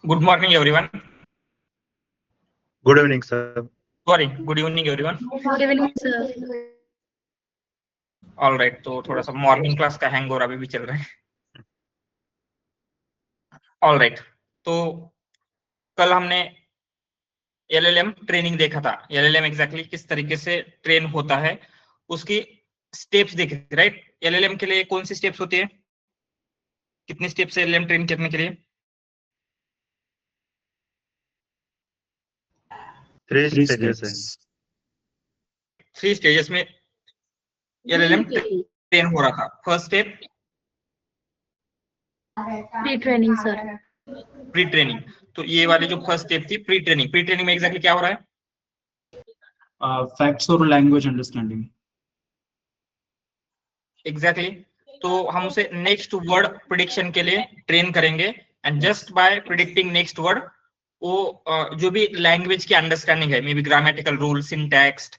Good morning, everyone. Good evening, sir. Sorry, good evening, everyone. Good evening, sir. All right, तो थोड़ा सा morning class का hangover अभी भी चल रहा है. ऑल राइट, तो कल हमने एलएलएम ट्रेनिंग देखा था. एलएलएम एग्जैक्टली किस तरीके से ट्रेन होता है, उसकी स्टेप्स देखे थे, राइट. एलएलएम के लिए कौन सी स्टेप्स होती है, कितनी स्टेप्स है एलएलएम ट्रेन करने के लिए? Three stages है. 3 स्टेजेस में एलएलएम ट्रेन हो रहा था. First step Pre-training, sir. Pre training. तो ये वाली जो फर्स्ट स्टेप थी प्री ट्रेनिंग, प्री ट्रेनिंग में एग्जैक्टली क्या हो रहा है? फैक्ट्स और लैंग्वेज अंडरस्टैंडिंग. एग्जैक्टली. तो हम उसे नेक्स्ट वर्ड प्रिडिक्शन के लिए ट्रेन करेंगे and just by predicting next word वो जो भी लैंग्वेज की अंडरस्टैंडिंग है, may be grammatical rule, syntax,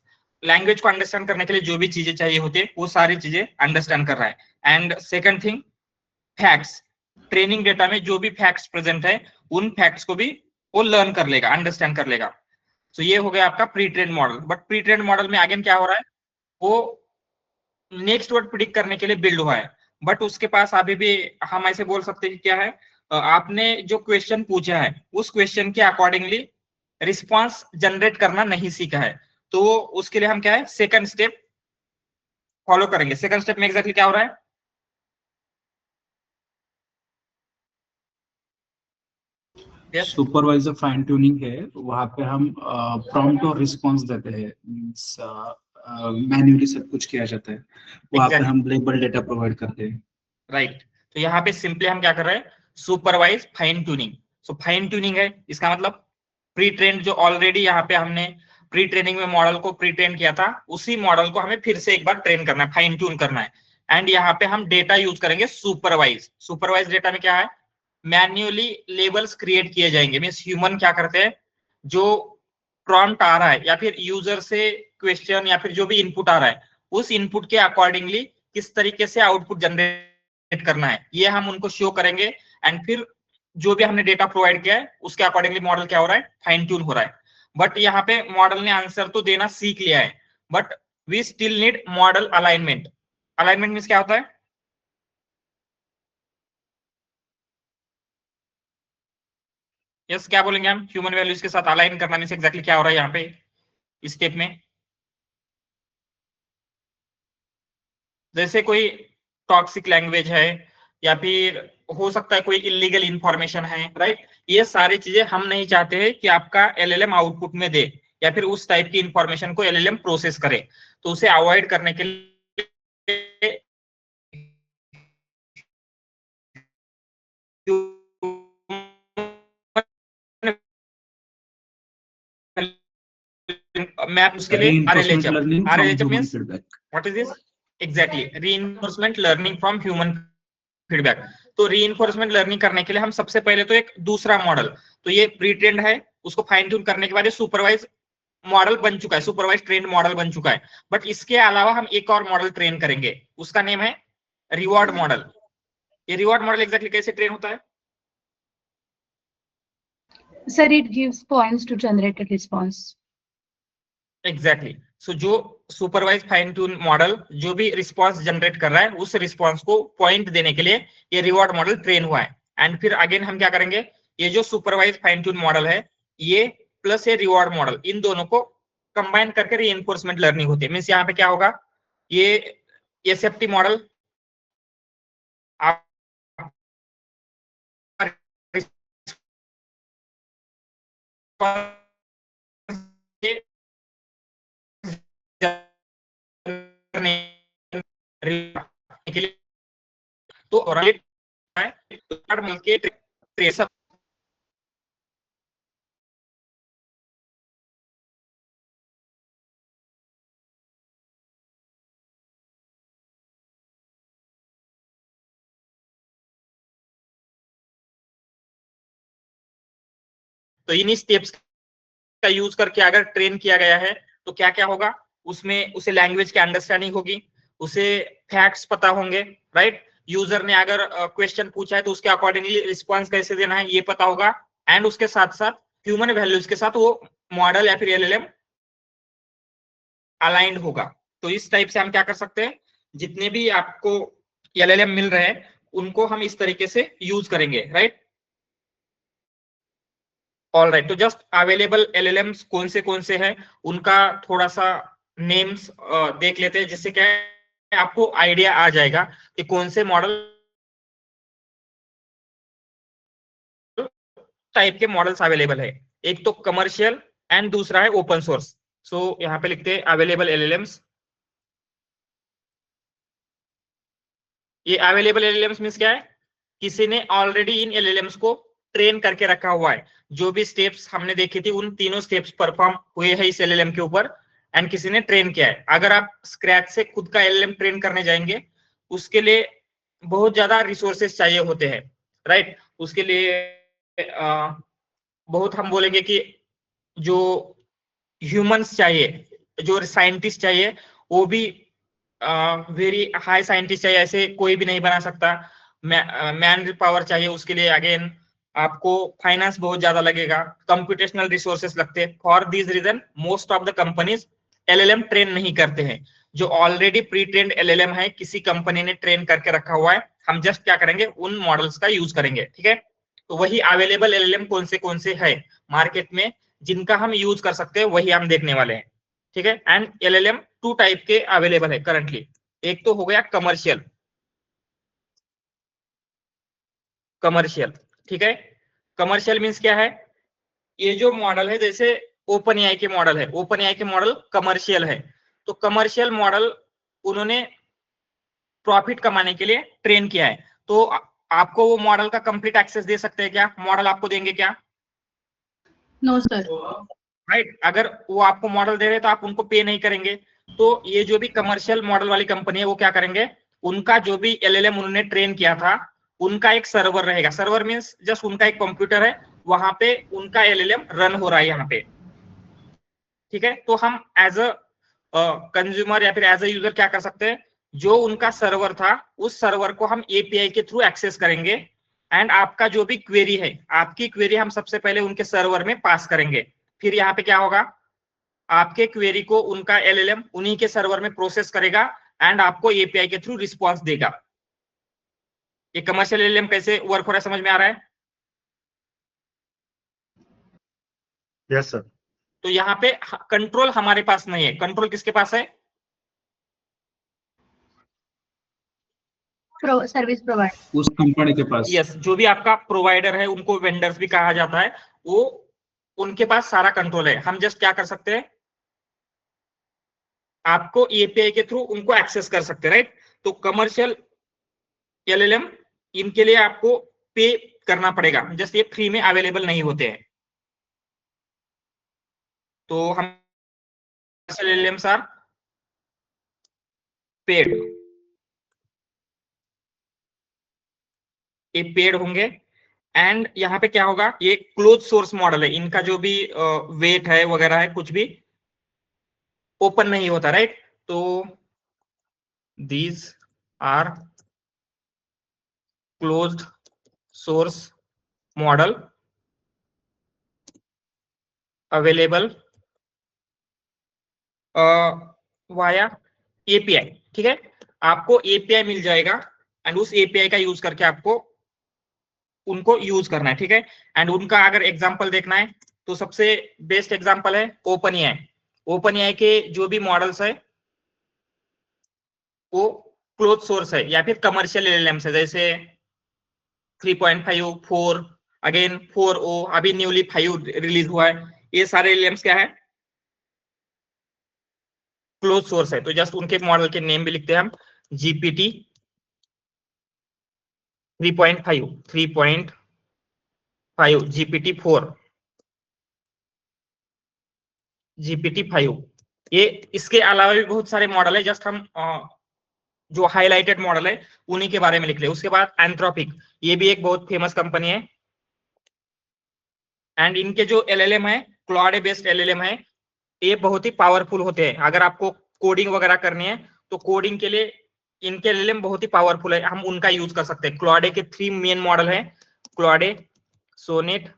language को अंडरस्टैंड करने के लिए जो भी चीजें चाहिए होती है वो सारी चीजें अंडरस्टैंड कर रहा है. And second thing, facts, training data में जो भी फैक्ट्स प्रेजेंट है उन फैक्ट्स को भी वो लर्न कर लेगा, अंडरस्टैंड कर लेगा. तो ये हो गया आपका pre train model. But pre train model में अगेन क्या हो रहा है, वो नेक्स्ट वर्ड प्रिडिक्ट करने के लिए बिल्ड हुआ है. बट उसके पास अभी भी हम ऐसे बोल सकते हैं कि क्या है, आपने जो क्वेश्चन पूछा है उस क्वेश्चन के अकॉर्डिंगली रिस्पांस जनरेट करना नहीं सीखा है. तो उसके लिए हम क्या है, सेकंड स्टेप फॉलो करेंगे. सेकंड स्टेप में एग्जैक्टली क्या हो रहा है? सुपरवाइजर फाइन ट्यूनिंग है, वहाँ पे हम प्रॉम्प्ट और रिस्पॉन्स देते हैं. मींस मैन्युअली सब कुछ किया जाता है. वहाँ पे हम लेबल डेटा प्रोवाइड करते हैं. राइट. तो यहाँ पे सिंपली हम क्या कर रहे हैं, supervise fine tuning. So fine tuning है, इसका मतलब प्री ट्रेन जो ऑलरेडी यहाँ पे हमने प्री ट्रेनिंग में मॉडल को प्री ट्रेन किया था उसी मॉडल को हमें फिर से एक बार ट्रेन करना है, फाइन ट्यून करना है. एंड यहाँ पे हम डेटा यूज करेंगे सुपरवाइज. सुपरवाइज डेटा में क्या है, मैन्युअली लेबल्स क्रिएट किए जाएंगे. मींस ह्यूमन क्या करते हैं, जो प्रॉम्प्ट आ रहा है या फिर यूजर से क्वेश्चन या फिर जो भी इनपुट आ रहा है उस इनपुट के अकॉर्डिंगली किस तरीके से आउटपुट जनरेट करना है ये हम उनको शो करेंगे. एंड फिर जो भी हमने डेटा प्रोवाइड किया है उसके अकॉर्डिंगली मॉडल क्या हो रहा है, फाइन ट्यून हो रहा है. बट यहाँ पे मॉडल ने आंसर तो देना सीख लिया है, but we still need model alignment. Alignment means क्या होता है? यस, क्या बोलेंगे हम, ह्यूमन वैल्यूज के साथ अलाइन करना मींस एग्जैक्टली क्या हो रहा है यहाँ पे इस स्टेप में? जैसे कोई टॉक्सिक लैंग्वेज है या फिर हो सकता है कोई इलीगल इंफॉर्मेशन है, राइट. ये सारी चीजें हम नहीं चाहते हैं कि आपका एलएलएम आउटपुट में दे या फिर उस टाइप की इंफॉर्मेशन को एलएलएम प्रोसेस करे. तो उसे अवॉइड करने के लिए मैं उसके लिए RLHF means what is this exactly, reinforcement learning from human feedback. तो रीइंफोर्समेंट लर्निंग करने के लिए हम सबसे पहले तो एक दूसरा मॉडल, तो ये प्री ट्रेंड है, उसको फाइन ट्यून करने के बाद ये सुपरवाइज मॉडल बन चुका है, सुपरवाइज ट्रेंड मॉडल बन चुका है. बट इसके अलावा हम एक और मॉडल ट्रेन करेंगे, उसका नेम है रिवॉर्ड मॉडल. ये रिवॉर्ड मॉडल एग्जैक्टली कैसे ट्रेन होता है? Sir, it gives points to generate a response. Exactly. So जो सुपरवाइज फाइन ट्यून मॉडल जो भी रिस्पांस जनरेट कर रहा है उस रिस्पांस को पॉइंट देने के लिए ये रिवॉर्ड मॉडल ट्रेन हुआ है. एंड फिर अगेन हम क्या करेंगे, ये जो सुपरवाइज फाइन ट्यून मॉडल है ये प्लस ये रिवॉर्ड मॉडल, इन दोनों को कंबाइन करके रीइंफोर्समेंट लर्निंग होती है. मींस यहाँ पे क्या होगा, ये एसएफटी मॉडल के लिए तो मिलके ट्रेसर. तो इन स्टेप्स का यूज करके अगर ट्रेन किया गया है तो क्या क्या होगा, उसमें उसे लैंग्वेज की अंडरस्टैंडिंग होगी, उसे फैक्ट्स पता होंगे, राइट. यूजर ने अगर क्वेश्चन पूछा है तो उसके अकॉर्डिंगली रिस्पांस कैसे देना है ये पता होगा. एंड उसके साथ साथ ह्यूमन वैल्यूज के साथ वो मॉडल या फिर एलएलएम अलाइंड होगा। तो इस टाइप से हम क्या कर सकते हैं, जितने भी आपको एलएलएम मिल रहे हैं उनको हम इस तरीके से यूज करेंगे, राइट। ऑल राइट, तो जस्ट अवेलेबल एलएलएम्स कौन से हैं उनका थोड़ा सा नेम्स देख लेते हैं, जिससे क्या है आपको आइडिया आ जाएगा कि कौन से मॉडल टाइप के मॉडल्स अवेलेबल है। एक तो कमर्शियल एंड दूसरा है ओपन सोर्स। सो यहाँ पे लिखते हैं अवेलेबल एलएलएम्स। ये अवेलेबल एलएलएम्स मींस क्या है, किसी ने ऑलरेडी इन एलएलएम्स को ट्रेन करके रखा हुआ है। जो भी स्टेप्स हमने देखी थी उन तीनों स्टेप्स परफॉर्म हुए हैं इस एलएलएम के ऊपर एंड किसी ने ट्रेन किया है। अगर आप स्क्रैच से खुद का एलएलएम ट्रेन करने जाएंगे उसके लिए बहुत ज्यादा रिसोर्सेस चाहिए होते हैं, राइट। उसके लिए बहुत हम बोलेंगे कि जो ह्यूमंस चाहिए, जो साइंटिस्ट चाहिए, वो भी वेरी हाई साइंटिस्ट चाहिए, ऐसे कोई भी नहीं बना सकता। मैन पावर चाहिए उसके लिए, अगेन आपको फाइनेंस बहुत ज्यादा लगेगा, कंप्यूटेशनल रिसोर्सेस लगते हैं। For this reason most of the companies LLM train नहीं करते हैं। जो ऑलरेडी प्री ट्रेन्ड एलएलएम है, किसी कंपनी ने ट्रेन करके रखा हुआ है, हम जस्ट क्या करेंगे उन मॉडल्स का यूज करेंगे, ठीक है। तो वही अवेलेबल एलएलएम कौन से है मार्केट में जिनका हम यूज कर सकते हैं वही हम देखने वाले हैं, ठीक है। एंड एलएलएम 2 टाइप के अवेलेबल है करंटली। एक तो हो गया कमर्शियल, ठीक है। कमर्शियल मींस क्या है, ये जो मॉडल है जैसे ओपन एआई के मॉडल है, ओपन एआई के मॉडल कमर्शियल है। तो कमर्शियल मॉडल उन्होंने प्रॉफिट कमाने के लिए ट्रेन किया है। तो आपको वो मॉडल का कंप्लीट एक्सेस दे सकते हैं क्या, मॉडल आपको देंगे क्या? No sir. राइट, अगर वो आपको मॉडल दे रहे हैं तो आप उनको पे नहीं करेंगे। तो ये जो भी कमर्शियल मॉडल वाली कंपनी है वो क्या करेंगे, उनका जो भी एलएलएम उन्होंने ट्रेन किया था उनका एक सर्वर रहेगा। सर्वर मींस जस्ट उनका एक कंप्यूटर है, वहां पे उनका एलएलएम रन हो रहा है यहाँ पे, ठीक है। तो हम एज अ कंज्यूमर या फिर एज अ यूजर क्या कर सकते हैं, जो उनका सर्वर था उस सर्वर को हम एपीआई के थ्रू एक्सेस करेंगे एंड आपका जो भी क्वेरी है, आपकी क्वेरी हम सबसे पहले उनके सर्वर में पास करेंगे। फिर यहाँ पे क्या होगा, आपके क्वेरी को उनका एलएलएम उन्हीं के सर्वर में प्रोसेस करेगा एंड आपको एपीआई के थ्रू रिस्पॉन्स देगा। ये कमर्शियल एलएलएम कैसे वर्क हो रहा है समझ में आ रहा है? Yes sir. तो यहाँ पे कंट्रोल हमारे पास नहीं है, कंट्रोल किसके पास है? सर्विस प्रोवाइडर, उस कंपनी के पास। यस, जो भी आपका प्रोवाइडर है उनको वेंडर्स भी कहा जाता है, वो उनके पास सारा कंट्रोल है। हम जस्ट क्या कर सकते हैं, आपको एपीआई के थ्रू उनको एक्सेस कर सकते हैं, राइट। तो कमर्शियल एलएलएम इनके लिए आपको पे करना पड़ेगा, जस्ट ये फ्री में अवेलेबल नहीं होते हैं। तो हम एलएलएम्स आर पेड, ये पेड होंगे। एंड यहाँ पे क्या होगा, ये क्लोज सोर्स मॉडल है, इनका जो भी वेट है वगैरह है कुछ भी ओपन नहीं होता, राइट। तो these are closed source model available via API, ठीक है। आपको एपीआई मिल जाएगा एंड उस एपीआई का यूज करके आपको उनको यूज करना है, ठीक है। एंड उनका अगर एग्जांपल देखना है तो सबसे बेस्ट एग्जांपल है ओपन एआई। ओपन एआई के जो भी मॉडल्स है वो क्लोज सोर्स है या फिर कमर्शियल एलएलएम्स है, जैसे 3.5, 4, अगेन 4o, अभी न्यूली 5 रिलीज हुआ है। ये सारे एलएलएम्स क्या है, क्लोज सोर्स है। तो जस्ट उनके मॉडल के नेम भी लिखते हैं हम, जीपीटी 3.5, 3.5, जीपीटी 4, जीपीटी 5। ये इसके अलावा भी बहुत सारे मॉडल है, जस्ट हम जो हाईलाइटेड मॉडल है उन्हीं के बारे में लिख ले। उसके बाद एंथ्रोपिक, ये भी एक बहुत फेमस कंपनी है एंड इनके जो एलएलएम है क्लॉड बेस्ड एलएलएम है, ये बहुत ही पावरफुल होते हैं। अगर आपको कोडिंग वगैरह करनी है तो कोडिंग के लिए इनके एलएलएम बहुत ही पावरफुल है, हम उनका यूज कर सकते हैं। क्लॉडे के 3 मेन मॉडल है, Claude, Sonnet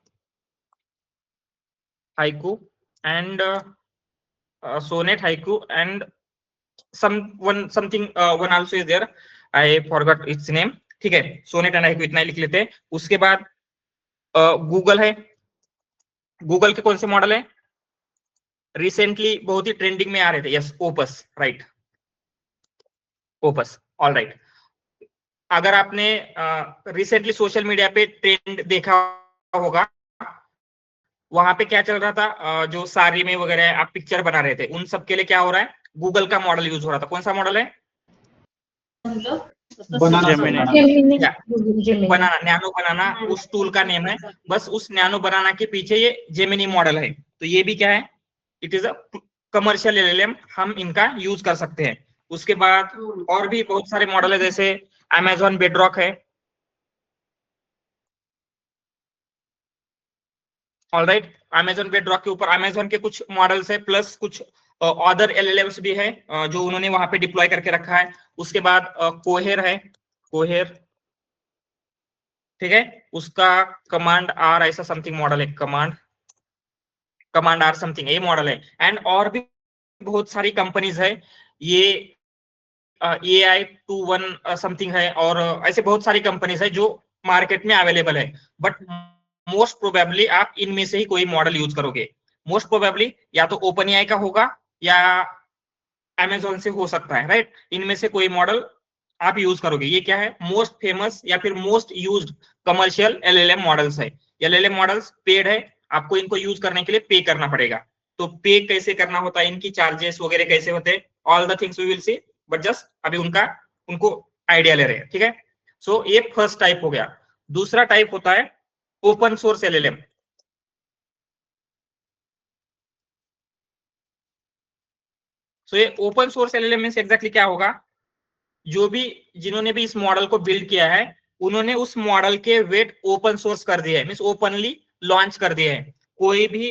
Haiku and Sonnet, Haiku and something one also is there. I forgot its name. ठीक है, Sonnet and Haiku इतना ही लिख लेते हैं। उसके बाद गूगल है। गूगल के कौन से मॉडल है रिसेंटली बहुत ही ट्रेंडिंग में आ रहे थे? Yes, opus, right, opus, all right. अगर आपने रिसेंटली सोशल मीडिया पे ट्रेंड देखा होगा, वहां पे क्या चल रहा था, जो सारी में वगैरह आप पिक्चर बना रहे थे, उन सब के लिए क्या हो रहा है, गूगल का मॉडल यूज हो रहा था। कौन सा मॉडल है? बनाना, नैनो बनाना उस टूल का नेम है। बस उस नैनो बनाना के पीछे ये जेमिनी मॉडल है। तो ये भी क्या है, it is a commercial LLM, हम इनका यूज कर सकते हैं। उसके बाद और भी बहुत सारे मॉडल है, जैसे अमेजॉन बेडरॉक है, ऑल राइट। अमेजॉन बेडरॉक के ऊपर अमेजॉन के कुछ मॉडल्स है, प्लस कुछ अदर एलएलएम्स भी है जो उन्होंने वहां पे डिप्लॉय करके रखा है। उसके बाद कोहेर है, कोहेर, ठीक है, उसका कमांड आर ऐसा समथिंग मॉडल है, कमांड आर समथिंग ये मॉडल है। एंड और भी बहुत सारी कंपनीज है, ये AI21 समथिंग है, और ऐसे बहुत सारी कंपनीज है जो मार्केट में अवेलेबल है। बट मोस्ट प्रोबेबली आप इनमें से ही कोई मॉडल यूज करोगे। मोस्ट प्रोबेबली या तो ओपन एआई का होगा या अमेजोन से हो सकता है, राइट। इनमें से कोई मॉडल आप यूज करोगे। ये क्या है, मोस्ट फेमस या फिर most used commercial LLM models है। एलएलएम मॉडल्स पेड है, आपको इनको यूज करने के लिए पे करना पड़ेगा। तो पे कैसे करना होता है, इनकी चार्जेस वगैरह कैसे होते हैं, all the things we will see, but just अभी उनको आइडिया ले रहे हैं, ठीक है। सो ये फर्स्ट टाइप हो गया। दूसरा टाइप होता है ओपन सोर्स एलएलएम। सो ये ओपन सोर्स एलएलएम में एग्जैक्टली क्या होगा, जो भी जिन्होंने भी इस मॉडल को बिल्ड किया है, उन्होंने उस मॉडल के वेट ओपन सोर्स कर दिए है, मींस ओपनली लॉन्च कर दिए हैं। कोई भी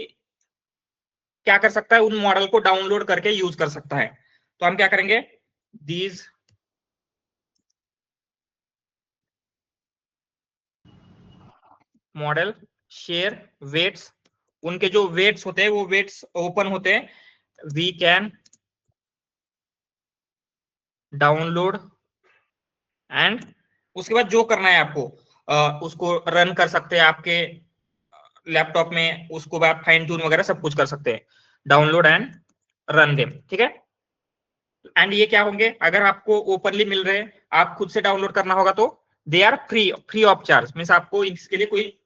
क्या कर सकता है, उन मॉडल को डाउनलोड करके यूज कर सकता है। तो हम क्या करेंगे, दीज मॉडल शेयर वेट्स, उनके जो वेट्स होते हैं वो वेट्स ओपन होते हैं, वी कैन डाउनलोड एंड उसके बाद जो करना है आपको, उसको रन कर सकते हैं आपके लैपटॉप में, उसको आप फाइन ट्यून वगैरह सब कुछ कर सकते हैं, डाउनलोड एंड रन देम, ठीक है। एंड ये क्या होंगे, अगर आपको ओपनली मिल रहे हैं, आप खुद से डाउनलोड करना होगा तो they are free of charge, means आपको इसके लिए कोई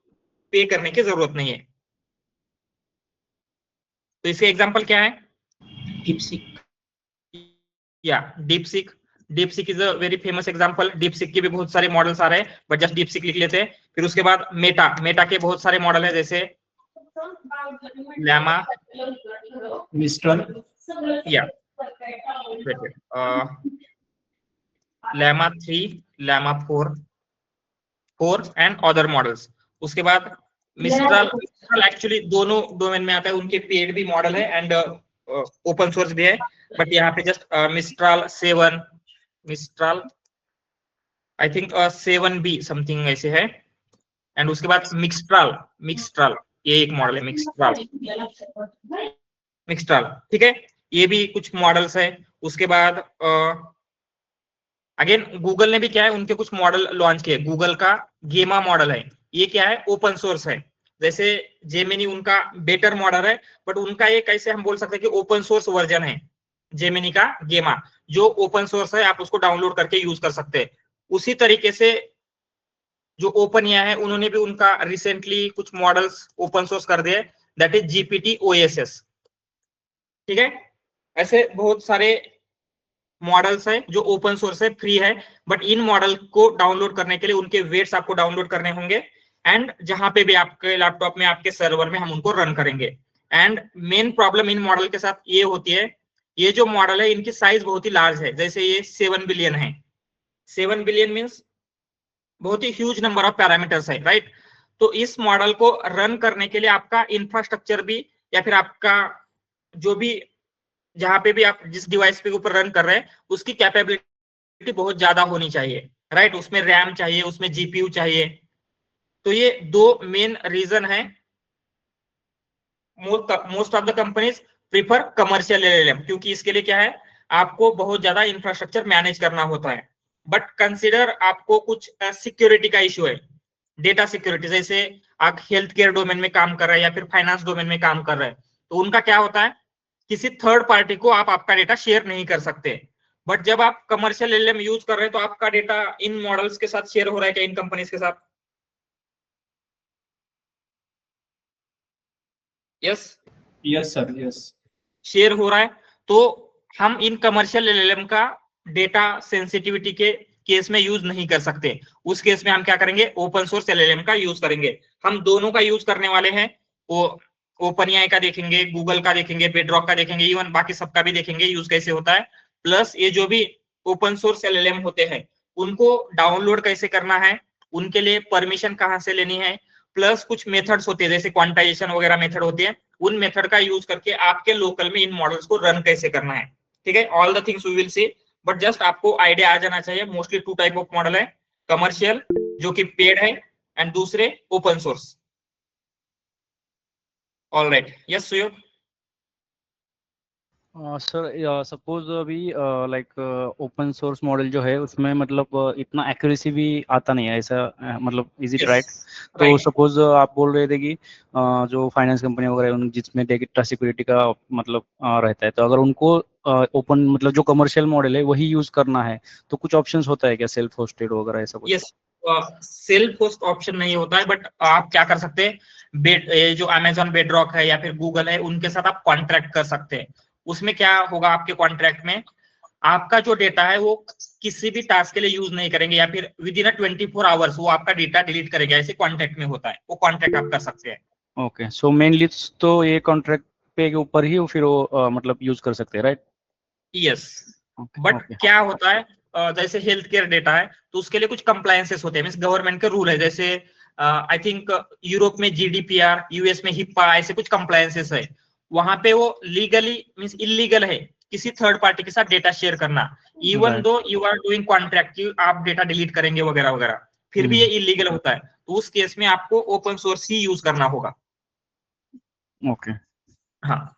पे करने की जरूरत नहीं है। तो इसके एग्जांपल क्या है, DeepSeek, या DeepSeek. DeepSeek is a very famous example. DeepSeek के भी बहुत सारे मॉडल्स आ रहे हैं, बट जस्ट डीपसीक लिख लेते हैं। फिर उसके बाद मेटा के बहुत सारे मॉडल है, जैसे llama, Mistral, या llama 3, llama 4 and other models. उसके बाद मिस्ट्रल एक्चुअली दोनों डोमेन में आता है, उनके पेड भी मॉडल है एंड ओपन सोर्स भी है। बट यहाँ पे just mistral 7, mistral I think 7B something ऐसे है। एंड उसके बाद मिक्स्ट्रल ये एक मॉडल है, मिक्स्ट्रल, ठीक है। ये भी कुछ मॉडल्स है। उसके बाद अगेन गूगल ने भी क्या है, उनके कुछ मॉडल लॉन्च किए। गूगल का गेमा मॉडल है, ये क्या है, ओपन सोर्स है। जैसे जेमिनी उनका बेटर मॉडल है, बट उनका ये कैसे हम बोल सकते हैं कि ओपन सोर्स वर्जन है जेमिनी का गेमा, जो ओपन सोर्स है, आप उसको डाउनलोड करके यूज कर सकते हैं। उसी तरीके से जो ओपन एआई है, उन्होंने भी उनका रिसेंटली कुछ मॉडल्स ओपन सोर्स कर दिए, दैट इज जीपीटी ओएसएस, ठीक है। ऐसे बहुत सारे मॉडल्स है जो ओपन सोर्स है, फ्री है, बट इन मॉडल को डाउनलोड करने के लिए उनके वेट्स आपको डाउनलोड करने होंगे। एंड जहां पे भी आपके लैपटॉप में, आपके सर्वर में हम उनको रन करेंगे। And main problem in model के साथ ये होती है, ये जो मॉडल है इनकी साइज बहुत ही लार्ज है। जैसे ये 7 बिलियन है, 7 बिलियन मीन्स बहुत ही ह्यूज नंबर ऑफ पैरामीटर्स है, राइट। तो इस मॉडल को रन करने के लिए आपका इंफ्रास्ट्रक्चर भी, या फिर आपका जो भी जहां पे भी आप जिस डिवाइस पे ऊपर रन कर रहे हैं, उसकी कैपेबिलिटी बहुत ज्यादा होनी चाहिए, राइट। उसमें रैम चाहिए, उसमें जीपीयू चाहिए। तो ये दो मेन रीजन है most of the companies prefer commercial LLM, क्योंकि इसके लिए क्या है, आपको बहुत ज्यादा इंफ्रास्ट्रक्चर मैनेज करना होता है। बट कंसिडर आपको कुछ सिक्योरिटी का इश्यू है, डेटा सिक्योरिटी, जैसे आप हेल्थ केयर डोमेन में काम कर रहे हैं या फिर फाइनेंस डोमेन में काम कर रहे हैं, तो उनका क्या होता है, किसी थर्ड पार्टी को आप आपका डेटा शेयर नहीं कर सकते। बट जब आप कमर्शियल एलएलएम यूज कर रहे हैं तो आपका डेटा इन मॉडल्स के साथ शेयर हो रहा है क्या, इन कंपनीज के साथ? Yes yes sir, yes. Share हो रहा है। तो हम इन कमर्शियल एलएलएम का डेटा सेंसिटिविटी के केस में यूज नहीं कर सकते। उस केस में हम क्या करेंगे, ओपन सोर्स एलएलएम का यूज करेंगे। हम दोनों का यूज करने वाले हैं, वो ओपन एआई का देखेंगे, गूगल का देखेंगे, बेडरॉक का देखेंगे, इवन बाकी सबका भी देखेंगे यूज कैसे होता है। प्लस ये जो भी ओपन सोर्स एलएलएम होते हैं उनको डाउनलोड कैसे करना है, उनके लिए परमिशन कहाँ से लेनी है, प्लस कुछ मेथड्स होते हैं जैसे क्वांटाइजेशन वगैरह मेथड होते हैं, उन मेथड का यूज करके आपके लोकल में इन मॉडल्स को रन कैसे करना है। ठीक है, all the things we will see, but just आपको आइडिया आ जाना चाहिए। मोस्टली 2 टाइप ऑफ मॉडल है, कमर्शियल जो कि पेड है एंड दूसरे open source. All right, yes Suyog. Sir suppose अभी लाइक ओपन सोर्स मॉडल जो है उसमें मतलब इतना एक्यूरेसी भी आता नहीं है, ऐसा मतलब इज इट राइट? तो सपोज आप बोल रहे थे कि जो फाइनेंस कंपनी वगैरह उन जिसमें डेटा सिक्योरिटी का मतलब रहता है, तो अगर उनको ओपन मतलब जो कमर्शियल मॉडल है वही यूज करना है तो कुछ ऑप्शंस होता है क्या, सेल्फ होस्टेड वगैरह ऐसा कुछ? यस, सेल्फ होस्ट ऑप्शन नहीं होता है, बट आप क्या कर सकते हैं, जो अमेजॉन बेडरॉक है या फिर गूगल है उनके साथ आप कॉन्ट्रैक्ट कर सकते हैं। उसमें क्या होगा, आपके कॉन्ट्रैक्ट में आपका जो डेटा है वो किसी भी टास्क के लिए यूज नहीं करेंगे, या फिर विद इन 24 आवर्स वो आपका डेटा डिलीट करेगा, ऐसे कॉन्ट्रैक्ट में होता है, वो कॉन्ट्रैक्ट आप कर सकते हैं। ओके, सो मेनली तो ये कॉन्ट्रैक्ट पे के ऊपर ही फिर वो मतलब यूज कर सकते हैं, राइट? यस, बट क्या होता है, जैसे हेल्थ केयर डेटा है तो उसके लिए कुछ कंप्लायंसेस होते हैं, मींस गवर्नमेंट के रूल है, जैसे आई थिंक यूरोप में जीडीपीआर, यूएस में हिप्पा, ऐसे कुछ कंप्लायंसेस है। वहां पे वो लीगली मींस इलीगल है किसी थर्ड पार्टी के साथ डेटा शेयर करना, even though you are doing contract की आप डेटा डिलीट करेंगे वगैरह वगैरह, फिर भी ये इलीगल होता है। तो उस केस में आपको ओपन सोर्स ही यूज करना होगा। ओके, हाँ,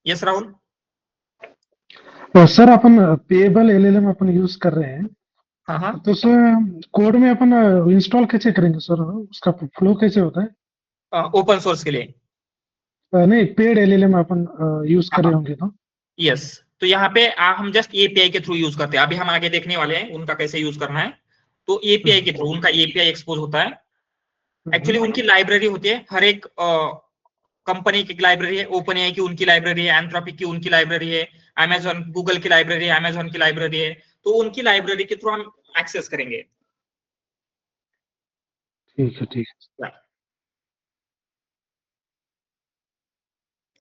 यस राहुल। सर अपन पेएबल एलएलएम अपन यूज कर रहे हैं, हाँ हाँ, तो सर कोड में अपन इंस्टॉल कैसे करेंगे सर, उसका फ्लो कैसे होता है? ओपन सोर्स के लिए नहीं, पेड एलएलएम अपन यूज कर रहे होंगे तो? यस, तो यहाँ पे हम जस्ट एपीआई के थ्रू यूज करते हैं। अभी हम आगे देखने वाले हैं उनका कैसे यूज करना है। तो एपीआई के थ्रू उनका एपीआई एक्सपोज होता है। एक्चुअली उनकी लाइब्रेरी होती है, हर एक कंपनी की लाइब्रेरी है, ओपन एआई की उनकी लाइब्रेरी है, एंथ्रोपिक की उनकी लाइब्रेरी है, अमेजॉन गूगल की लाइब्रेरी है, अमेजॉन की लाइब्रेरी है। तो उनकी लाइब्रेरी के थ्रू हम एक्सेस करेंगे। ठीक है, ठीक है।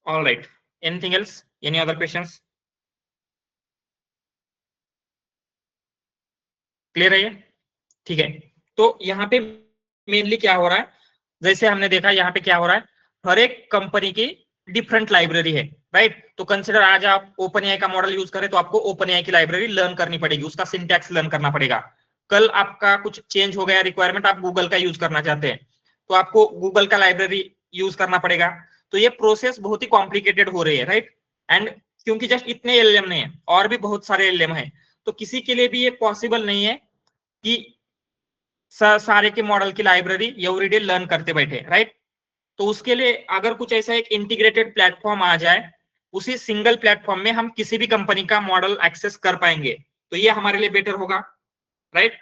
All right, anything else, any other questions? Clear है ये? ठीक है, तो यहाँ पे मेनली क्या हो रहा है, जैसे हमने देखा यहाँ पे क्या हो रहा है, हर एक कंपनी की डिफरेंट लाइब्रेरी है, राइट? तो कंसिडर आज आप ओपन एआई का मॉडल यूज करें तो आपको ओपन एआई की लाइब्रेरी लर्न करनी पड़ेगी, उसका सिंटैक्स लर्न करना पड़ेगा। कल आपका कुछ चेंज हो गया रिक्वायरमेंट, आप गूगल का यूज करना चाहते हैं तो आपको गूगल का लाइब्रेरी यूज करना पड़ेगा। तो ये प्रोसेस बहुत ही कॉम्प्लिकेटेड हो रही है, राइट? एंड क्योंकि जस्ट इतने एलएम नहीं है, और भी बहुत सारे एलएम है, तो किसी के लिए भी ये पॉसिबल नहीं है कि सारे के मॉडल की लाइब्रेरी एवरीडे लर्न करते बैठे, राइट? तो उसके लिए अगर कुछ ऐसा एक इंटीग्रेटेड प्लेटफॉर्म आ जाए, उसी सिंगल प्लेटफॉर्म में हम किसी भी कंपनी का मॉडल एक्सेस कर पाएंगे, तो ये हमारे लिए बेटर होगा, राइट?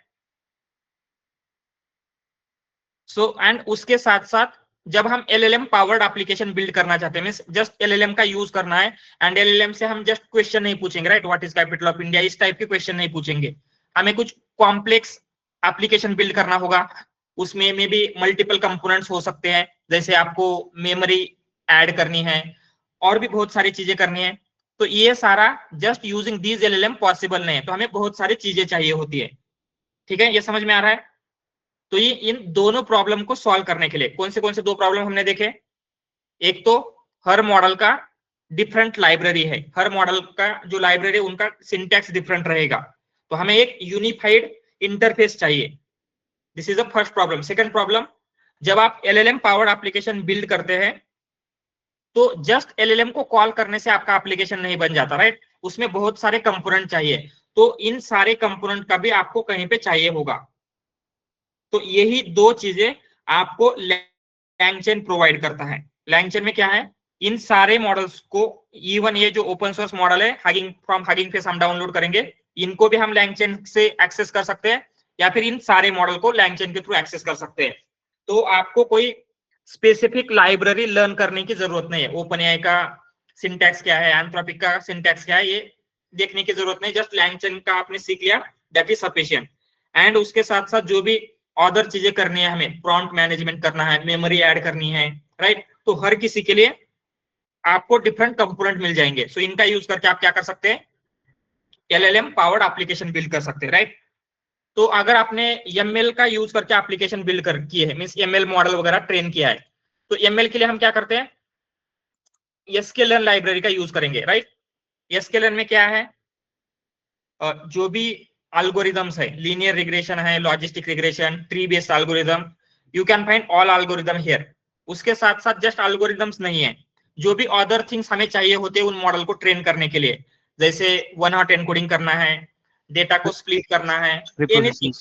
सो एंड उसके साथ साथ जब हम एलएलएम पावर्ड एप्लीकेशन बिल्ड करना चाहते हैं, मींस जस्ट एलएलएम का यूज करना है, एंड एलएलएम से हम जस्ट क्वेश्चन नहीं पूछेंगे, right? What is capital of India, इस टाइप के क्वेश्चन नहीं पूछेंगे, हमें कुछ कॉम्प्लेक्स एप्लीकेशन बिल्ड करना होगा। उसमें में भी मल्टीपल कंपोनेंट्स हो सकते हैं, जैसे आपको मेमोरी ऐड करनी है और भी बहुत सारी चीजें करनी है। तो ये सारा just using these LLM possible नहीं है, तो हमें बहुत सारी चीजें चाहिए होती है। ठीक है, ये समझ में आ रहा है? तो ये इन दोनों प्रॉब्लम को सॉल्व करने के लिए कौन से 2 प्रॉब्लम हमने देखे, एक तो हर मॉडल का डिफरेंट लाइब्रेरी है, हर मॉडल का जो लाइब्रेरी उनका सिंटैक्स डिफरेंट रहेगा, तो हमें एक यूनिफाइड इंटरफेस चाहिए। This is the first problem. Second problem, जब आप एलएलएम पावर्ड एप्लीकेशन बिल्ड करते हैं तो जस्ट एलएलएम को कॉल करने से आपका एप्लीकेशन नहीं बन जाता, राइट? उसमें बहुत सारे कंपोनेंट चाहिए, तो इन सारे कंपोनेंट का भी आपको कहीं पे चाहिए होगा। तो यही दो चीजें आपको लैंगचेन प्रोवाइड करता है। लैंगचेन में क्या है, इन सारे मॉडल्स को, इवन ये जो ओपन सोर्स मॉडल है हगिंग फ्रॉम हगिंग फेस हम डाउनलोड करेंगे, इनको भी हम लैंगचेन से एक्सेस कर सकते हैं, या फिर इन सारे मॉडल को लैंगचेन के थ्रू एक्सेस कर सकते हैं। तो आपको कोई स्पेसिफिक लाइब्रेरी लर्न करने की जरूरत नहीं है। ओपनएआई का सिंटैक्स क्या है, एंथ्रोपिक का सिंटैक्स क्या है, ये देखने की जरूरत नहीं, जस्ट लैंगचेन का आपने सीख लिया, दैट इज सफिशिएंट। एंड उसके साथ साथ जो भी अदर चीजें करनी है, हमें प्रॉम्प्ट मैनेजमेंट करना है, मेमोरी ऐड करनी है, राइट? तो हर किसी के लिए आपको डिफरेंट कंपोनेंट मिल जाएंगे। सो इनका यूज करके आप क्या कर सकते हैं, एलएलएम पावर्ड एप्लीकेशन बिल्ड कर सकते हैं, राइट? तो अगर आपने एमएल का यूज करके एप्लीकेशन बिल्ड कर किए है, मींस एमएल मॉडल वगैरह ट्रेन किया है, तो एमएल के लिए हम क्या करते हैं, एसक्यूएल लाइब्रेरी का यूज करेंगे, राइट? एसक्यूएल में क्या है, जो भी एल्गोरिदम्स है, लीनियर रिग्रेशन है, logistic regression, tree based algorithm, you can find all algorithm here. उसके साथ साथ जस्ट एल्गोरिदम्स नहीं है, जो भी अदर थिंग्स हमें चाहिए होते हैं उन मॉडल को ट्रेन करने के लिए, जैसे वन हॉट एनकोडिंग करना है, डेटा को स्प्लिट करना है, anything,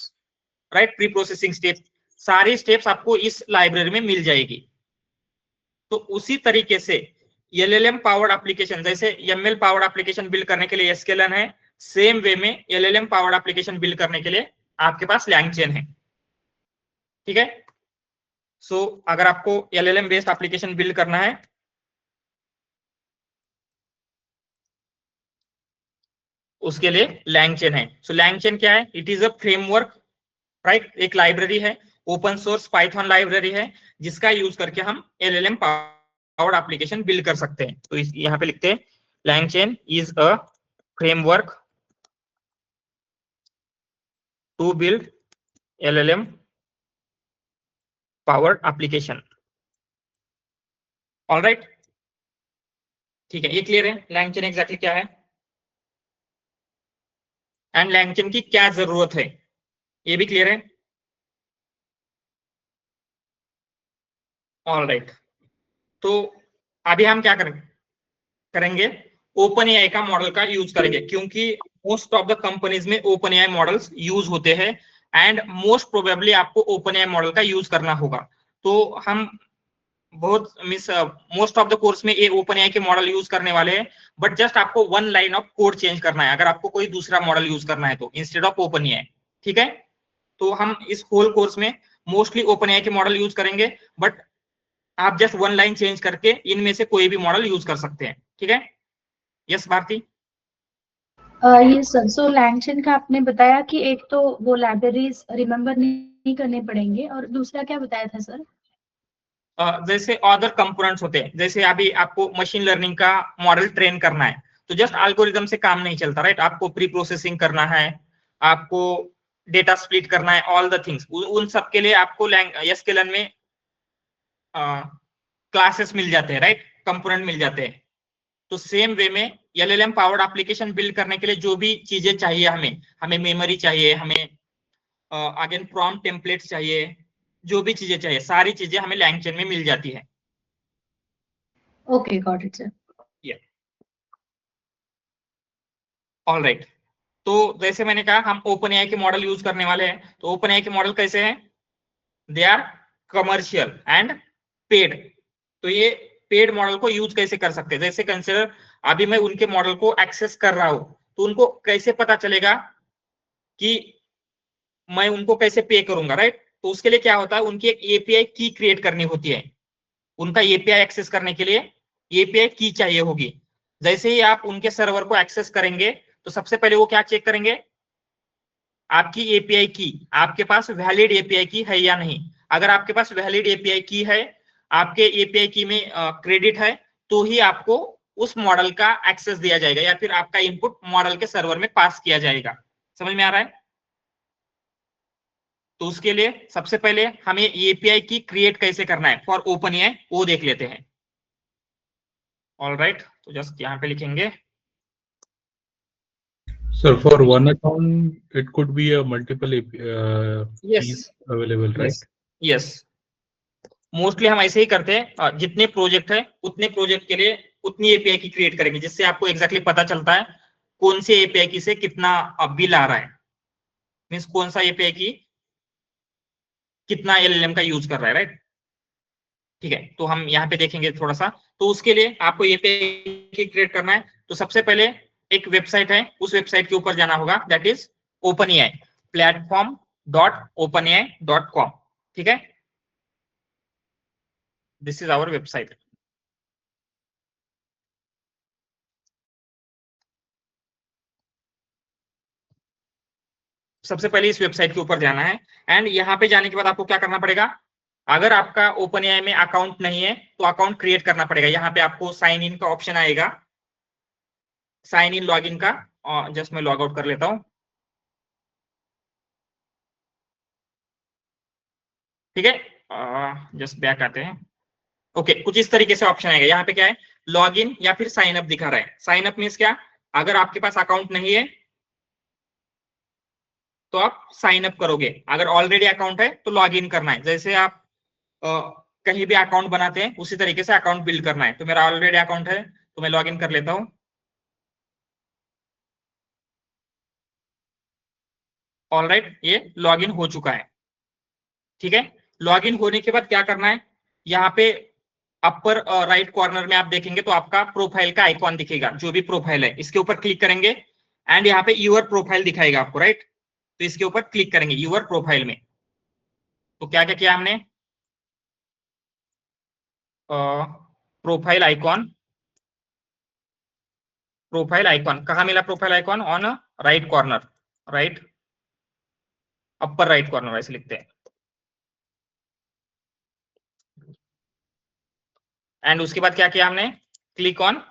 right? Pre processing step, सारी स्टेप्स आपको इस लाइब्रेरी में मिल जाएगी। तो उसी तरीके से एलएलएम पावर्ड एप्लीकेशन, जैसे एमएल पावर्ड एप्लीकेशन बिल्ड करने के लिए एसक्यूएल है, सेम वे में एलएलएम पावर्ड एप्लीकेशन बिल्ड करने के लिए आपके पास लैंगचेन है, ठीक है? सो अगर आपको एलएलएम बेस्ड एप्लीकेशन बिल्ड करना है, उसके लिए लैंगचेन है। सो लैंगचेन क्या है, it is a framework, right? एक लाइब्रेरी है, ओपन सोर्स पाइथन लाइब्रेरी है, जिसका यूज करके हम एलएलएम पावर्ड एप्लीकेशन बिल्ड कर सकते हैं। तो यहाँ पे लिखते हैं LangChain is a framework to build LLM powered application. All right, ठीक है, ये क्लियर है लैंगचेन एग्जैक्टली क्या है एंड लैंगचेन की क्या जरूरत है, ये भी क्लियर है? ऑलराइट, तो अभी हम क्या करेंगे, ओपनएआई का मॉडल का यूज करेंगे, क्योंकि मोस्ट ऑफ द कंपनीज में ओपनएआई मॉडल्स यूज होते हैं एंड मोस्ट प्रोबेबली आपको ओपनएआई मॉडल का यूज करना होगा। तो हम बहुत miss most of the course में ये ओपनएआई के मॉडल यूज करने वाले हैं, बट जस्ट आपको one line of code change करना है अगर आपको कोई दूसरा मॉडल यूज करना है तो, इंस्टेड ऑफ ओपनएआई, ठीक है? तो हम इस होल कोर्स में मोस्टली ओपनएआई के मॉडल यूज करेंगे, बट आप जस्ट वन लाइन चेंज करके इनमें से कोई भी मॉडल यूज कर सकते हैं, ठीक है? यस भारती? ये सर, सो लैंगचेन का आपने बताया कि एक तो वो लाइब्रेरीज रिमेम्बर नहीं करने पड़ेंगे, और दूसरा क्या बताया था सर? जैसे अदर कंपोनेंट्स होते हैं, जैसे अभी आपको मशीन लर्निंग का मॉडल ट्रेन करना है, तो जस्ट एल्गोरिदम से काम नहीं चलता, राइट? आपको प्री प्रोसेसिंग करना है, आपको डेटा स्प्लिट करना है, ऑल द थिंग्स, उन सब के लिए आपको एसक्यूएल में क्लासेस मिल जाते हैं, राइट? कंपोनेंट मिल जाते हैं। तो सेम वे में एलएलएम पावर्ड एप्लीकेशन बिल्ड करने के लिए जो भी चीजें चाहिए, हमें मेमोरी चाहिए, हमें अगेन प्रॉम्प्ट टेम्पलेट्स चाहिए, जो भी चीजें चाहिए, सारी चीजें हमें लैंगचेन में मिल जाती है। Okay, got it sir. Alright, तो जैसे मैंने कहा हम ओपनएआई के मॉडल यूज करने वाले हैं। तो ओपनएआई के मॉडल कैसे हैं, they are commercial and paid. तो ये पेड मॉडल को यूज कैसे कर सकते हैं, जैसे कंसिडर अभी मैं उनके मॉडल को एक्सेस कर रहा हूं, तो उनको कैसे पता चलेगा कि मैं उनको कैसे पे करूंगा, राइट? तो उसके लिए क्या होता है, उनकी एक एपीआई की क्रिएट करनी होती है। उनका एपीआई एक्सेस करने के लिए एपीआई की चाहिए होगी। जैसे ही आप उनके सर्वर को एक्सेस करेंगे, तो सबसे पहले वो क्या चेक करेंगे, आपकी एपीआई की, आपके पास वैलिड एपीआई की है या नहीं। अगर आपके पास वैलिड एपीआई की है, आपके एपीआई की में क्रेडिट है, तो ही आपको उस मॉडल का एक्सेस दिया जाएगा, या फिर आपका इनपुट मॉडल के सर्वर में पास किया जाएगा। समझ में आ रहा है? तो उसके लिए सबसे पहले हमें एपीआई की क्रिएट कैसे करना है फॉर ओपनएआई, वो देख लेते हैं। ऑलराइट, तो जस्ट यहाँ पे लिखेंगे, Sir, for one account, it could be a multiple yes keys available, right? yes mostly हम ऐसे ही करते हैं, जितने प्रोजेक्ट है उतने प्रोजेक्ट के लिए उतनी एपीआई की क्रिएट करेंगे, जिससे आपको एग्जैक्टली पता चलता है कौन सी एपीआई की से कितना बिल आ रहा है, मीन्स कौन सा एपीआई की कितना एलएलएम का यूज कर रहा है, राइट। ठीक है, तो हम यहाँ पे देखेंगे थोड़ा सा। तो उसके लिए आपको एपीआई क्रिएट करना है, तो सबसे पहले एक वेबसाइट है, उस वेबसाइट के ऊपर जाना होगा, दैट इज OpenAI, platform.openai.com। ठीक है, दिस इज आवर वेबसाइट। सबसे पहले इस वेबसाइट के ऊपर जाना है, एंड यहाँ पे जाने के बाद आपको क्या करना पड़ेगा, अगर आपका OpenAI में अकाउंट नहीं है तो अकाउंट क्रिएट करना पड़ेगा। यहाँ पे आपको साइन इन का ऑप्शन आएगा, साइन इन लॉगिन का, और जस्ट मैं लॉग आउट कर लेता हूँ। ठीक है, जस्ट बैक आते हैं। ओके, कुछ इस तरीके से ऑप्शन आएगा। यहाँ पे क्या है, लॉग इन या फिर साइन अप दिखा रहा है। साइन अप मीन्स क्या, अगर आपके पास अकाउंट नहीं है तो आप साइन अप करोगे, अगर ऑलरेडी अकाउंट है तो लॉग इन करना है। जैसे आप कहीं भी अकाउंट बनाते हैं उसी तरीके से अकाउंट बिल्ड करना है। तो मेरा ऑलरेडी अकाउंट है तो मैं लॉग इन कर लेता हूं। ऑलराइट, ये लॉग इन हो चुका है। ठीक है, लॉग इन होने के बाद क्या करना है, यहाँ पे अपर राइट कॉर्नर में आप देखेंगे तो आपका प्रोफाइल का आइकॉन दिखेगा, जो भी प्रोफाइल है इसके ऊपर क्लिक करेंगे एंड यहाँ पे यूर प्रोफाइल दिखाएगा आपको, राइट। तो इसके ऊपर क्लिक करेंगे यूर प्रोफाइल में। तो क्या क्या किया हमने, प्रोफाइल आइकॉन, प्रोफाइल आइकॉन कहाँ मिला, profile icon on right corner, right upper right corner ऐसे लिखते हैं। एंड उसके बाद क्या किया हमने, click on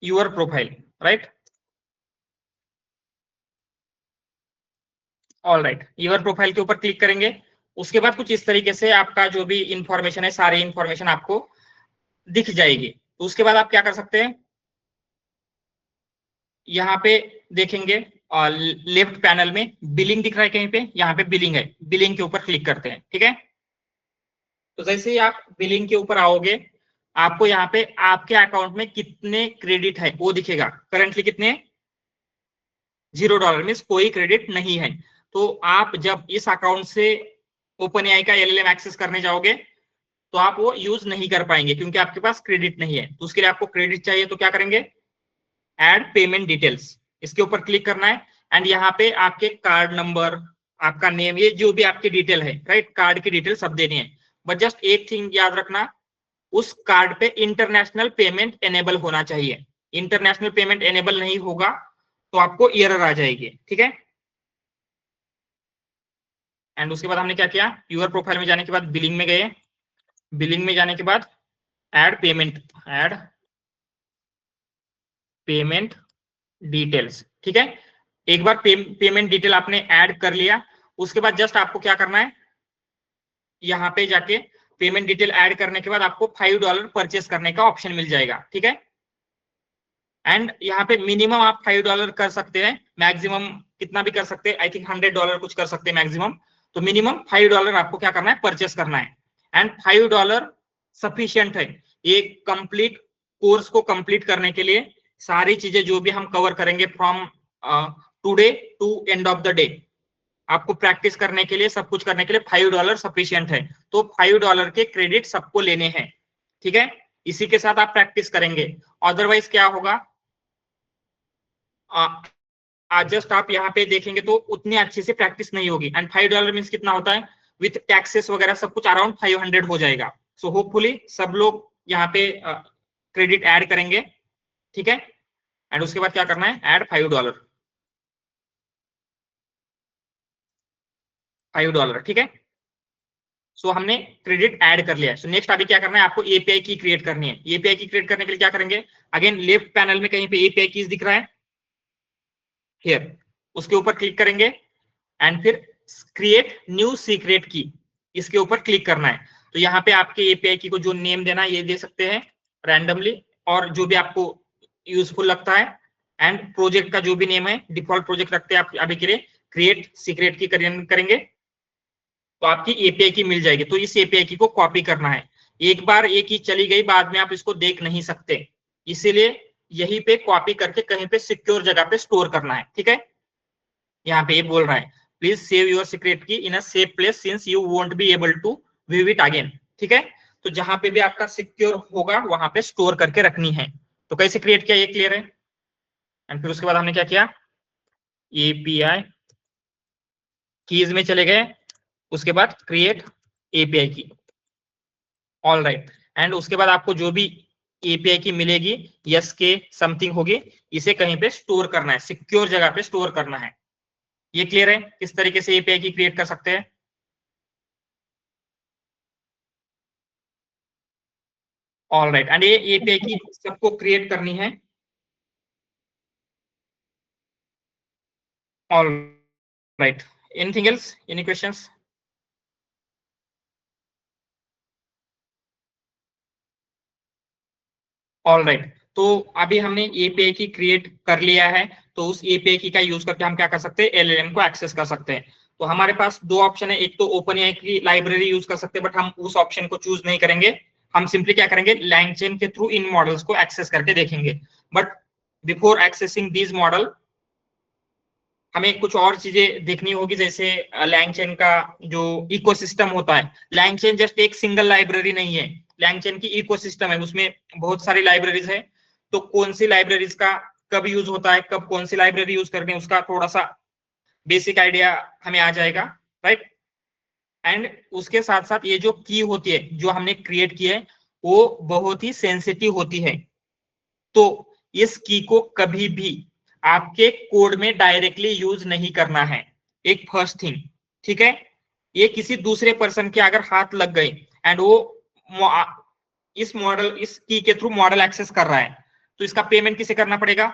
your profile, right. All right, your profile के ऊपर क्लिक करेंगे। उसके बाद कुछ इस तरीके से आपका जो भी इंफॉर्मेशन है, सारी इंफॉर्मेशन आपको दिख जाएगी। तो उसके बाद आप क्या कर सकते हैं, यहाँ पे देखेंगे लेफ्ट पैनल में बिलिंग दिख रहा है कहीं पे, यहाँ पे बिलिंग है, बिलिंग के ऊपर क्लिक करते हैं। ठीक है, तो जैसे ही आप बिलिंग के ऊपर आओगे आपको यहाँ पे आपके अकाउंट में कितने क्रेडिट है वो दिखेगा। करंटली कितने, $0 मीन्स कोई क्रेडिट नहीं है। तो आप जब इस अकाउंट से OpenAI का LLM एक्सेस करने जाओगे तो आप वो यूज नहीं कर पाएंगे क्योंकि आपके पास क्रेडिट नहीं है। तो उसके लिए आपको क्रेडिट चाहिए, तो क्या करेंगे, ऐड पेमेंट डिटेल्स, इसके ऊपर क्लिक करना है एंड यहाँ पे आपके कार्ड नंबर, आपका नेम, ये जो भी आपकी डिटेल है, राइट, कार्ड की डिटेल सब देनी है। बट जस्ट एक थिंग याद रखना, उस कार्ड पे इंटरनेशनल पेमेंट एनेबल होना चाहिए। इंटरनेशनल पेमेंट एनेबल नहीं होगा तो आपको एरर आ जाएगी। ठीक है, एंड उसके बाद हमने क्या किया, यूर प्रोफाइल में जाने के बाद बिलिंग में गए, बिलिंग में जाने के बाद add payment, add payment details. ठीक है, एक बार पेमेंट डिटेल आपने ऐड कर लिया, उसके बाद जस्ट आपको क्या करना है, यहाँ पे जाके पेमेंट डिटेल ऐड करने के बाद आपको $5 परचेस करने का ऑप्शन मिल जाएगा। ठीक है, एंड यहाँ पे मिनिमम आप $5 कर सकते हैं, मैक्सिमम कितना भी कर सकते हैं, आई थिंक $100 कुछ कर सकते हैं मैक्सिमम। तो मिनिमम $5 आपको क्या करना है, परचेस करना है। एंड $5 सफिशियंट है ये कंप्लीट कोर्स को कंप्लीट करने के लिए। सारी चीजें जो भी हम कवर करेंगे from today to end of the day, आपको प्रैक्टिस करने के लिए, सब कुछ करने के लिए $5 सफिशियंट है। तो $5 के क्रेडिट सबको लेने हैं। ठीक है, इसी के साथ आप प्रैक्टिस करेंगे, अदरवाइज क्या होगा, जस्ट आप यहाँ पे देखेंगे तो उतनी अच्छे से प्रैक्टिस नहीं होगी। एंड $5 मीन्स कितना होता है, विथ टैक्सेस वगैरह सब कुछ अराउंड 500 हो जाएगा। सो होपफुली सब लोग यहाँ पे क्रेडिट ऐड करेंगे। ठीक है, एंड उसके बाद क्या करना है, ऐड $5। $5, ठीक है। सो हमने क्रेडिट ऐड कर लिया है। सो नेक्स्ट अभी क्या करना है, आपको एपीआई की क्रिएट करनी है। एपीआई की क्रिएट करने के लिए क्या करेंगे, अगेन लेफ्ट पैनल में कहीं पे एपीआई कीज दिख रहा है, हियर, उसके ऊपर क्लिक करेंगे एंड फिर क्रिएट न्यू सीक्रेट की, इसके ऊपर क्लिक करना है। तो यहाँ पे आपके एपीआई की को जो नेम देना है ये दे सकते हैं रैंडमली, और जो भी आपको यूजफुल लगता है। एंड प्रोजेक्ट का जो भी नेम है, डिफॉल्ट प्रोजेक्ट रखते हैं आप अभी के लिए, क्रिएट सीक्रेट की करेंगे। तो आपकी एपीआई की मिल जाएगी। तो इस एपीआई की को कॉपी करना है। एक बार एक ही चली गई, बाद में आप इसको देख नहीं सकते, इसीलिए यहीं पे कॉपी करके कहीं पे सिक्योर जगह पे स्टोर करना है। ठीक है, यहाँ पे ये बोल रहा है please save your secret key in a safe place since you won't be able to view it again. ठीक है, तो जहां पे भी आपका सिक्योर होगा वहां पे स्टोर करके रखनी है। तो कैसे क्रिएट किया ये क्लियर है। एंड फिर उसके बाद हमने क्या किया, एपीआई कीज में चले गए, उसके बाद क्रिएट एपीआई की। ऑल राइट, एंड उसके बाद आपको जो भी एपीआई की मिलेगी यस के समथिंग होगी, इसे कहीं पे स्टोर करना है, सिक्योर जगह पे स्टोर करना है। ये क्लियर है किस तरीके से एपीआई की क्रिएट कर सकते हैं। ऑल राइट, एंड ये एपीआई की सबको क्रिएट करनी है। All right, anything else, any questions. All right, तो अभी हमने एपीआई की क्रिएट कर लिया है, तो उस एपीआई की का यूज करके हम क्या कर सकते हैं, एलएलएम को एक्सेस कर सकते हैं। तो हमारे पास दो ऑप्शन है, एक तो ओपनएआई की लाइब्रेरी यूज कर सकते हैं, बट हम उस ऑप्शन को चूज नहीं करेंगे। हम सिंपली क्या करेंगे, लैंगचेन के थ्रू इन मॉडल्स को एक्सेस करके देखेंगे। But before accessing this model हमें कुछ और चीजें देखनी होगी, जैसे लैंगचेन का जो इकोसिस्टम होता है। लैंगचेन जस्ट एक सिंगल लाइब्रेरी नहीं है, लैंगचेन की इकोसिस्टम है, उसमें बहुत सारी लाइब्रेरीज है। तो कौन सी लाइब्रेरीज का कब यूज होता है, कब कौन सी लाइब्रेरी यूज करनी है, उसका थोड़ा सा बेसिक आइडिया हमें आ जाएगा, राइट। एंड उसके साथ साथ ये जो की होती है जो हमने क्रिएट की है वो बहुत ही सेंसिटिव होती है, तो इस की को कभी भी आपके कोड में डायरेक्टली यूज नहीं करना है, एक फर्स्ट थिंग। ठीक है, ये किसी दूसरे पर्सन के अगर हाथ लग गए एंड वो इस मॉडल, इस की के थ्रू मॉडल एक्सेस कर रहा है, तो इसका पेमेंट किसे करना पड़ेगा,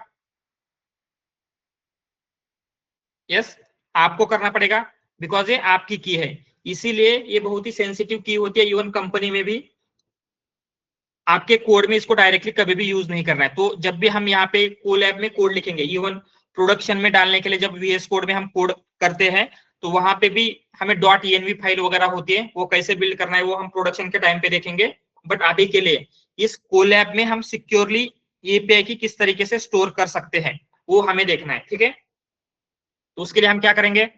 यस आपको करना पड़ेगा, बिकॉज ये आपकी की है। इसीलिए ये बहुत ही सेंसिटिव की होती है, इवन कंपनी में भी आपके कोड में इसको डायरेक्टली कभी भी यूज नहीं करना है। तो जब भी हम यहाँ पे कोलैब में कोड लिखेंगे, इवन प्रोडक्शन में डालने के लिए जब वीएस कोड में हम कोड करते हैं, तो वहां पे भी हमें .env फाइल वगैरह होती है, वो कैसे बिल्ड करना है वो हम प्रोडक्शन के टाइम पे देखेंगे। बट अभी के लिए इस कोलैब में हम सिक्योरली एपीआई की किस तरीके से स्टोर कर सकते हैं वो हमें देखना है। ठीक है, तो उसके लिए हम क्या करेंगे,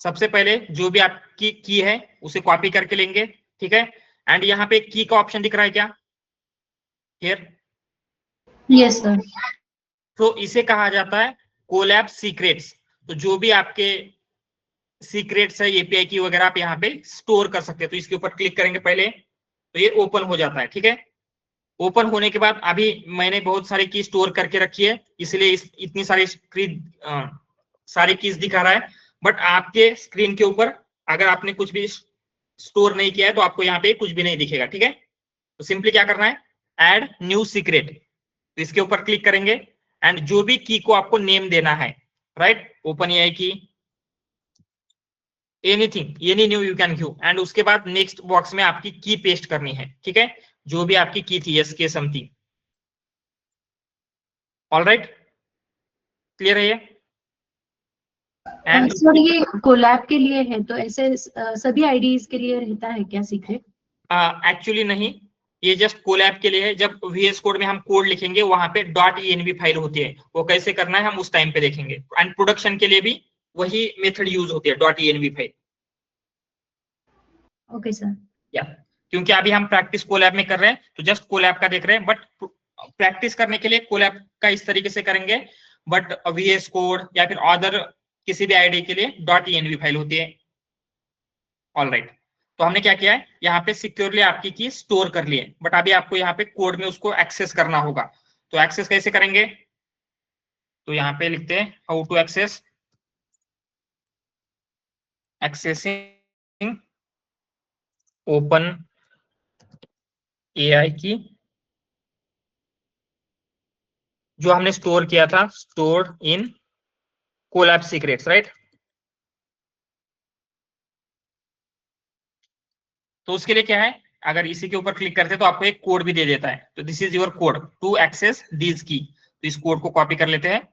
सबसे पहले जो भी आपकी की है उसे कॉपी करके लेंगे। ठीक है, एंड यहाँ पे की का ऑप्शन दिख रहा है क्या, हियर, यस सर। तो इसे कहा जाता है कोलैब सीक्रेट्स। तो जो भी आपके सीक्रेट्स है एपीआई की वगैरह आप यहाँ पे स्टोर कर सकते हैं। तो इसके ऊपर क्लिक करेंगे पहले, तो ये ओपन हो जाता है। ठीक है, ओपन होने के बाद अभी मैंने बहुत सारी की स्टोर करके रखी है, इसलिए इतनी सारी सारी कीज दिखा रहा है। बट आपके स्क्रीन के ऊपर अगर आपने कुछ भी स्टोर नहीं किया है तो आपको यहाँ पे कुछ भी नहीं दिखेगा। ठीक है, तो सिंपली क्या करना है, ऐड न्यू सीक्रेट, तो इसके ऊपर क्लिक करेंगे एंड जो भी की को आपको नेम देना है, राइट, ओपनएआई की, anything, any new you can give, and उसके बाद नेक्स्ट बॉक्स में आपकी की पेस्ट करनी है। ठीक है, जो भी आपकी की थी एस के समथिंग। ऑल राइट, क्लियर है ये। एंड सर ये कोलैब के लिए है, तो ऐसे सभी आईडीज के लिए रहता है क्या सीक्रेट? एक्चुअली नहीं, ये जस्ट कोलैब के लिए है। जब वीएस कोड में हम कोड लिखेंगे वहां पे .env फाइल होती है, वो कैसे करना है हम उस टाइम पे देखेंगे। एंड प्रोडक्शन के लिए भी वही मेथड यूज होती है, .env फाइल। Okay sir. या क्योंकि अभी हम प्रैक्टिस कोलैब में कर रहे हैं तो जस्ट कोलैब का देख रहे हैं, बट प्रैक्टिस करने के लिए कोलैब का इस तरीके से करेंगे, बट वीएस कोड या फिर अदर किसी भी आईडी के लिए .env फाइल होती है। ऑल राइट, तो हमने क्या किया है, यहाँ पे सिक्योरली आपकी की स्टोर कर ली है, बट अभी आपको यहाँ पे कोड में उसको एक्सेस करना होगा। तो एक्सेस कैसे करेंगे, तो यहाँ पे लिखते हैं how to access, accessing open AI की, जो हमने स्टोर किया था, stored in Colab secrets, right. तो उसके लिए क्या है, अगर इसी के ऊपर क्लिक करते तो आपको एक कोड भी दे देता है, तो this is your code to access this key. तो इस कोड को कॉपी कर लेते हैं,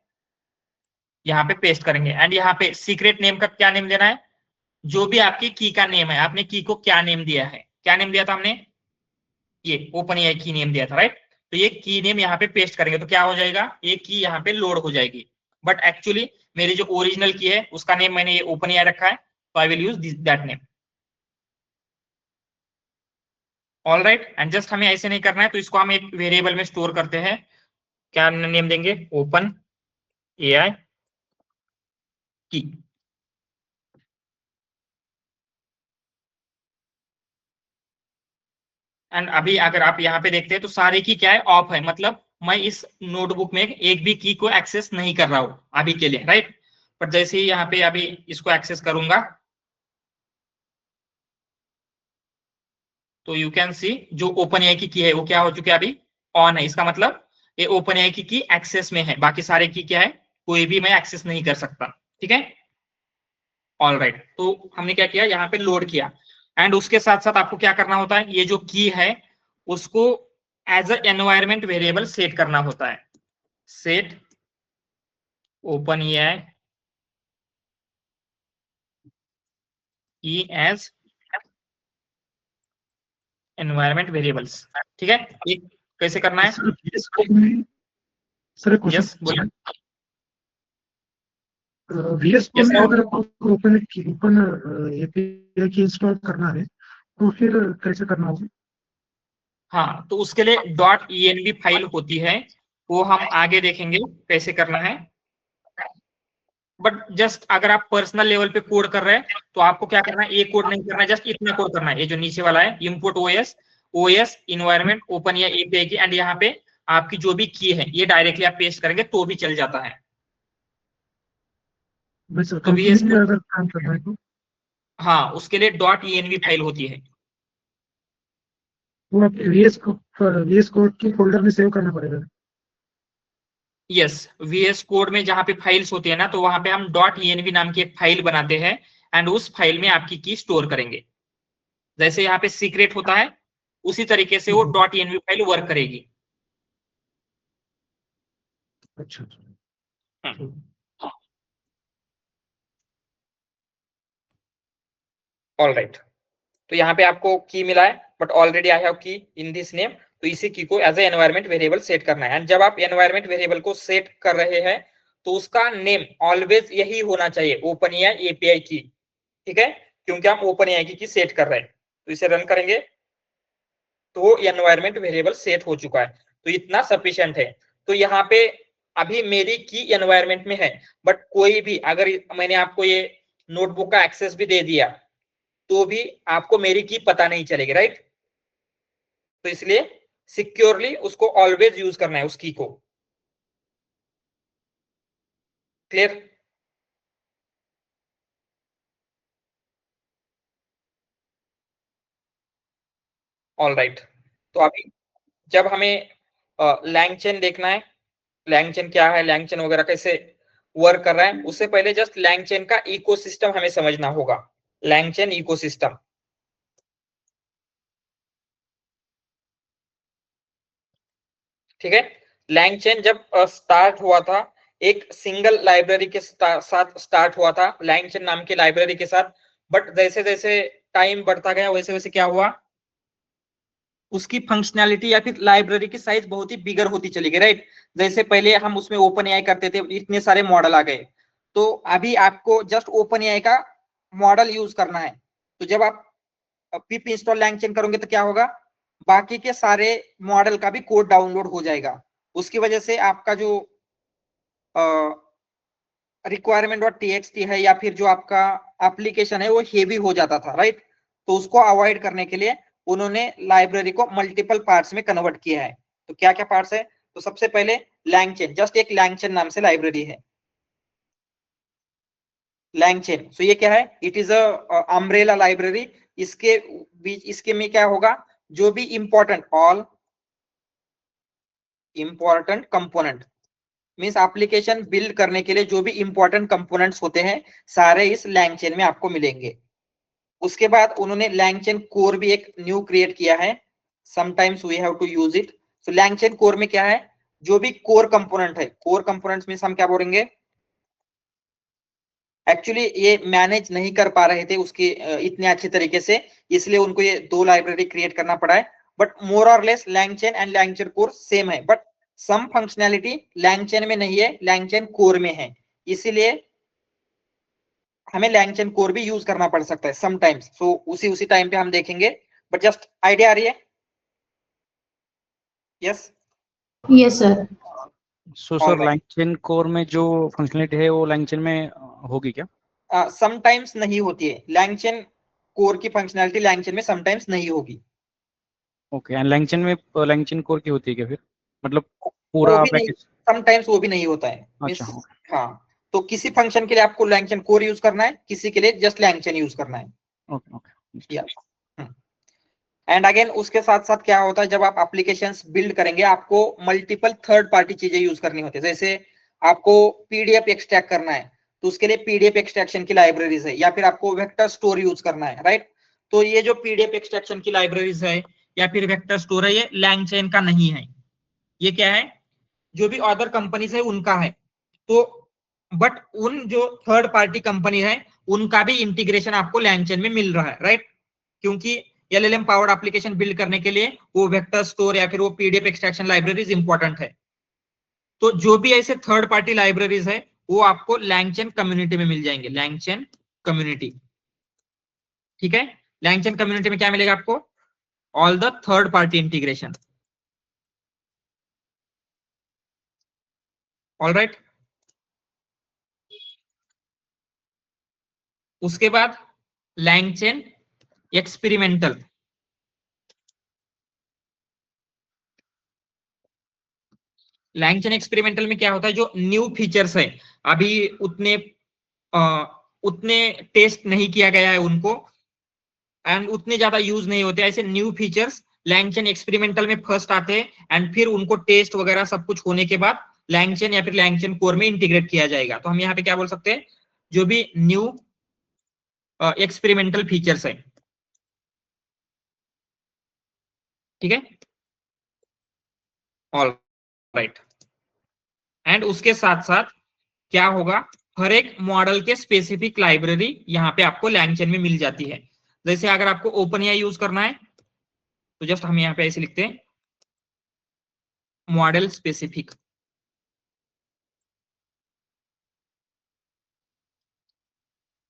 यहाँ पे पेस्ट करेंगे एंड यहाँ पे सीक्रेट नेम का क्या नेम देना है, जो भी आपकी की का नेम है, आपने की को क्या नेम दिया है, क्या नेम दिया था हमने, ये ओपन एआई की नेम दिया था, राइट। तो ये की नेम यहाँ पे पेस्ट करेंगे तो क्या हो जाएगा, ये की यहाँ पे लोड हो जाएगी। बट एक्चुअली मेरी जो ओरिजिनल की है उसका नेम मैंने ये ओपन एआई रखा है, तो I will use that name. All right, and just हमें ऐसे नहीं करना है, तो इसको हम एक वेरिएबल में स्टोर करते हैं। क्या नेम देंगे, ओपन एआई की। एंड अभी अगर आप यहाँ पे देखते हैं तो सारे की क्या है, ऑफ है, मतलब मैं इस नोटबुक में एक भी की को एक्सेस नहीं कर रहा हूं अभी के लिए, राइट। पर जैसे ही यहाँ पे अभी इसको एक्सेस करूंगा तो यू कैन सी जो ओपन एआई की है वो क्या हो चुकी है, अभी ऑन है। इसका मतलब ये ओपन एआई की एक्सेस में है, बाकी सारे की क्या है, कोई भी मैं एक्सेस नहीं कर सकता, ठीक है। ऑल राइट, तो हमने क्या किया, यहाँ पे लोड किया। एंड उसके साथ साथ आपको क्या करना होता है, ये जो की है उसको as a environment variable set करना होता है। Set open AI key as environment variables, ठीक है। ये कैसे करना है, सर VS कोड में सर एक यस क्वेश्चन बोलिए। VS कोड Yes, में sir. अगर ओपन एपीआई की इंस्टॉल करना है तो फिर कैसे करना होगा? हाँ, तो उसके लिए .env फाइल होती है, वो हम आगे देखेंगे कैसे करना है। बट जस्ट अगर आप पर्सनल लेवल पे कोड कर रहे हैं तो आपको क्या करना है, ये कोड नहीं करना है, जस्ट इतना कोड करना है। ये जो नीचे वाला है, इनपुट ओएस इन्वायरमेंट ओपन या एपीआई की, एंड यहाँ पे आपकी जो भी की है ये डायरेक्टली आप पेस्ट करेंगे तो भी चल जाता है। भाई सर तो कंपनी VS में कोड, अगर काम करना है तो हाँ उसके लिए .env फाइल होती है। वो आप VS कोड की फोल्डर में सेव करना पड़ेगा। यस, VS कोड में जहां पे फाइल्स होती है ना, तो वहां पे हम .env नाम की एक फाइल बनाते हैं, एंड उस फाइल में आपकी की स्टोर करेंगे। जैसे यहाँ पे सीक्रेट होता है उसी तरीके से वो .env फाइल वर्क करेगी। अच्छा ऑल राइट, तो यहाँ पे आपको की मिला है, बट ऑलरेडी आई हैव की इन दिस नेम, तो इसी की को as a environment variable set करना है। एंड जब आप एनवायरमेंट वेरिएबल को सेट कर रहे हैं तो उसका नेम ऑलवेज यही होना चाहिए, ओपन एपीआई की, ठीक है, क्योंकि हम ओपन एआई की सेट कर रहे हैं। तो इसे रन करेंगे तो एनवायरमेंट वेरिएबल सेट हो चुका है, तो इतना सफिशिएंट है। तो यहाँ पे अभी मेरी की एनवायरमेंट में है, बट कोई भी अगर मैंने आपको ये नोटबुक का एक्सेस भी दे दिया तो भी आपको मेरी की पता नहीं चलेगी, राइट। तो इसलिए सिक्योरली उसको ऑलवेज यूज करना है उस की को। क्लियर? ऑल राइट, तो अभी जब हमें लैंगचेन देखना है, लैंगचेन क्या है, लैंगचेन वगैरह कैसे वर्क कर रहा है, उससे पहले जस्ट लैंगचेन का इकोसिस्टम हमें समझना होगा। लैंगचेन इकोसिस्टम, ठीक है। लैंगचेन जब स्टार्ट हुआ था एक सिंगल लाइब्रेरी के साथ स्टार्ट हुआ था, लैंगचेन नाम की लाइब्रेरी के साथ। बट जैसे जैसे टाइम बढ़ता गया वैसे वैसे क्या हुआ, उसकी फंक्शनैलिटी या फिर लाइब्रेरी की साइज बहुत ही बिगर होती चली गई, राइट। जैसे पहले हम उसमें ओपन एआई करते थे, इतने सारे मॉडल आ गए, तो अभी आपको जस्ट ओपन एआई का मॉडल यूज करना है। तो जब आप पिप इंस्टॉल लैंगचेन करोगे तो क्या होगा, बाकी के सारे मॉडल का भी कोड डाउनलोड हो जाएगा। उसकी वजह से आपका जो रिक्वायरमेंट डॉट टीएक्सटी है या फिर जो आपका एप्लीकेशन है वो हेवी हो जाता था, राइट। तो उसको अवॉइड करने के लिए उन्होंने लाइब्रेरी को मल्टीपल पार्ट्स में कन्वर्ट किया है। तो क्या क्या पार्ट्स है, तो सबसे पहले लैंगचेन, जस्ट एक लैंगचेन नाम से लाइब्रेरी है लैंगचेन। सो ये क्या है, it is a umbrella library. इसके बीच इसके में क्या होगा, जो भी important all important component means application build करने के लिए जो भी इंपॉर्टेंट कंपोनेंट्स होते हैं सारे इस लैंगचेन में आपको मिलेंगे। उसके बाद उन्होंने लैंगचेन कोर भी एक न्यू क्रिएट किया है, sometimes we have to use it. So LangChain core में क्या है, जो भी कोर कंपोनेंट है, कोर कंपोनेंट्स मींस हम क्या बोलेंगे, एक्चुअली ये मैनेज नहीं कर पा रहे थे उसके इतने अच्छे तरीके से, इसलिए उनको ये 2 लाइब्रेरी क्रिएट करना पड़ा है। बट मोर और less LangChain and LangChain core same है, बट सम फंक्शनैलिटी LangChain में नहीं है, LangChain कोर में है, इसीलिए हमें LangChain कोर भी यूज करना पड़ सकता है समटाइम्स। सो उसी टाइम पे हम देखेंगे, बट जस्ट आइडिया आ रही है। Yes yes sir. So sir LangChain core में जो फंक्शनलिटी है वो LangChain में होगी क्या? समटाइम्स नहीं होती है, LangChain कोर की फंक्शनैलिटी LangChain में समटाइम्स नहीं होगी। ओके, एंड LangChain में LangChain कोर की होती है क्या फिर, मतलब वो पूरा भी नहीं, पैकेज? समटाइम्स वो भी नहीं होता है। अच्छा, Means, हाँ, तो किसी फंक्शन के लिए आपको LangChain कोर यूज करना है, किसी के लिए जस्ट LangChain यूज करना है। Okay okay. या एंड अगेन उसके साथ साथ क्या होता है, जब आप एप्लीकेशंस बिल्ड करेंगे आपको मल्टीपल थर्ड पार्टी चीजें यूज करनी होती है। जैसे आपको पीडीएफ एक्सट्रैक्ट करना है तो उसके लिए पीडीएफ एक्सट्रैक्शन की लाइब्रेरीज है, या फिर आपको वेक्टर स्टोर यूज करना है, राइट। तो ये जो पीडीएफ एक्सट्रैक्शन की लाइब्रेरीज है या फिर वेक्टर स्टोर है, ये LangChain का नहीं है, ये क्या है, जो भी अदर कंपनीज है उनका है। तो बट उन जो थर्ड पार्टी कंपनी है उनका भी इंटीग्रेशन आपको LangChain में मिल रहा है, राइट। क्योंकि LLM पावर्ड एप्लीकेशन बिल्ड करने के लिए वो वेक्टर स्टोर या फिर वो पीडीएफ एक्सट्रैक्शन लाइब्रेरीज इंपॉर्टेंट है। तो जो भी ऐसे थर्ड पार्टी लाइब्रेरीज है वो आपको LangChain कम्युनिटी में मिल जाएंगे, LangChain कम्युनिटी, ठीक है। LangChain कम्युनिटी में क्या मिलेगा आपको, all the third party integration. All right, उसके बाद LangChain एक्सपेरिमेंटल। LangChain एक्सपेरिमेंटल में क्या होता है, जो न्यू फीचर्स है अभी उतने टेस्ट नहीं किया गया है उनको, एंड उतने ज्यादा यूज नहीं होते, ऐसे न्यू फीचर्स LangChain एक्सपेरिमेंटल में फर्स्ट आते हैं एंड फिर उनको टेस्ट वगैरह सब कुछ होने के बाद LangChain या फिर LangChain कोर में इंटीग्रेट किया जाएगा। तो हम यहाँ पे क्या बोल सकते हैं, जो भी न्यू एक्सपेरिमेंटल फीचर्स है, ठीक है। ऑल राइट, एंड उसके साथ साथ क्या होगा, हर एक मॉडल के स्पेसिफिक लाइब्रेरी यहाँ पे आपको LangChain में मिल जाती है। जैसे अगर आपको OpenAI यूज करना है तो जस्ट हम यहाँ पे ऐसे लिखते हैं मॉडल स्पेसिफिक।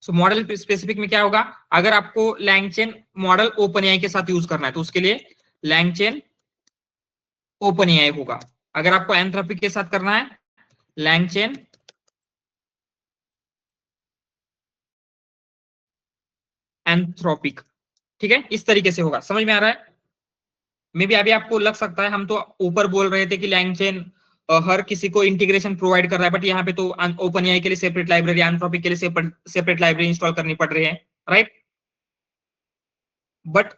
सो मॉडल स्पेसिफिक में क्या होगा, अगर आपको LangChain मॉडल OpenAI के साथ यूज करना है तो उसके लिए LangChain OpenAI होगा। अगर आपको Anthropic के साथ करना है LangChain Anthropic, ठीक है। इस तरीके से होगा, समझ में आ रहा है। मे भी अभी आपको लग सकता है हम तो ऊपर बोल रहे थे कि LangChain हर किसी को इंटीग्रेशन प्रोवाइड कर रहा है, बट यहाँ पे तो OpenAI के लिए सेपरेट लाइब्रेरी, Anthropic के लिए सेपरेट लाइब्रेरी इंस्टॉल करनी पड़ रही है, राइट। बट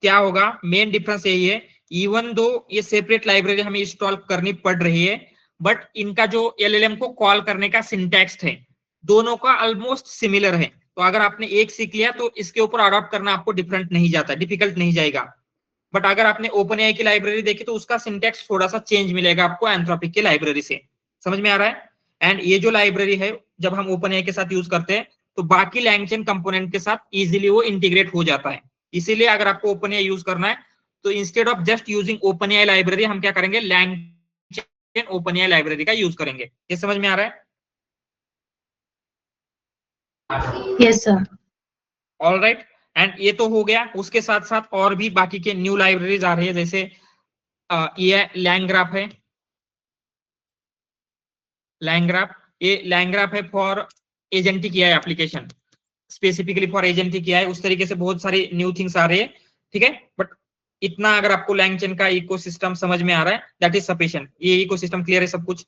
क्या होगा, मेन डिफरेंस यही है, इवन दो ये सेपरेट लाइब्रेरी हमें इंस्टॉल करनी पड़ रही है, बट इनका जो LLM को कॉल करने का सिंटैक्स है दोनों का ऑलमोस्ट सिमिलर है। तो अगर आपने एक सीख लिया तो इसके ऊपर अडॉप्ट करना आपको डिफरेंट नहीं जाता, डिफिकल्ट नहीं जाएगा। बट अगर आपने OpenAI की लाइब्रेरी देखी तो उसका सिंटैक्स थोड़ा सा चेंज मिलेगा आपको Anthropic की लाइब्रेरी से, समझ में आ रहा है। एंड ये जो लाइब्रेरी है जब हम OpenAI के साथ यूज करते हैं तो बाकी LangChain कंपोनेंट के साथ इजीली वो इंटीग्रेट हो जाता है। इसीलिए अगर आपको OpenAI यूज करना है तो instead of just using OpenAI library हम क्या करेंगे, LangChain OpenAI लाइब्रेरी का यूज करेंगे। ये समझ में आ रहा है। Yes sir. All right, and ये तो हो गया। उसके साथ साथ और भी बाकी के न्यू लाइब्रेरीज आ रही है, जैसे ये LangGraph है। LangGraph है for agentic AI application, specifically for agentic AI। उस तरीके से बहुत सारी न्यू थिंग्स आ रही है, ठीक है। बट इतना अगर आपको LangChain का इकोसिस्टम समझ में आ रहा है दैट इज सफिशिएंट। ये इकोसिस्टम क्लियर है सब कुछ,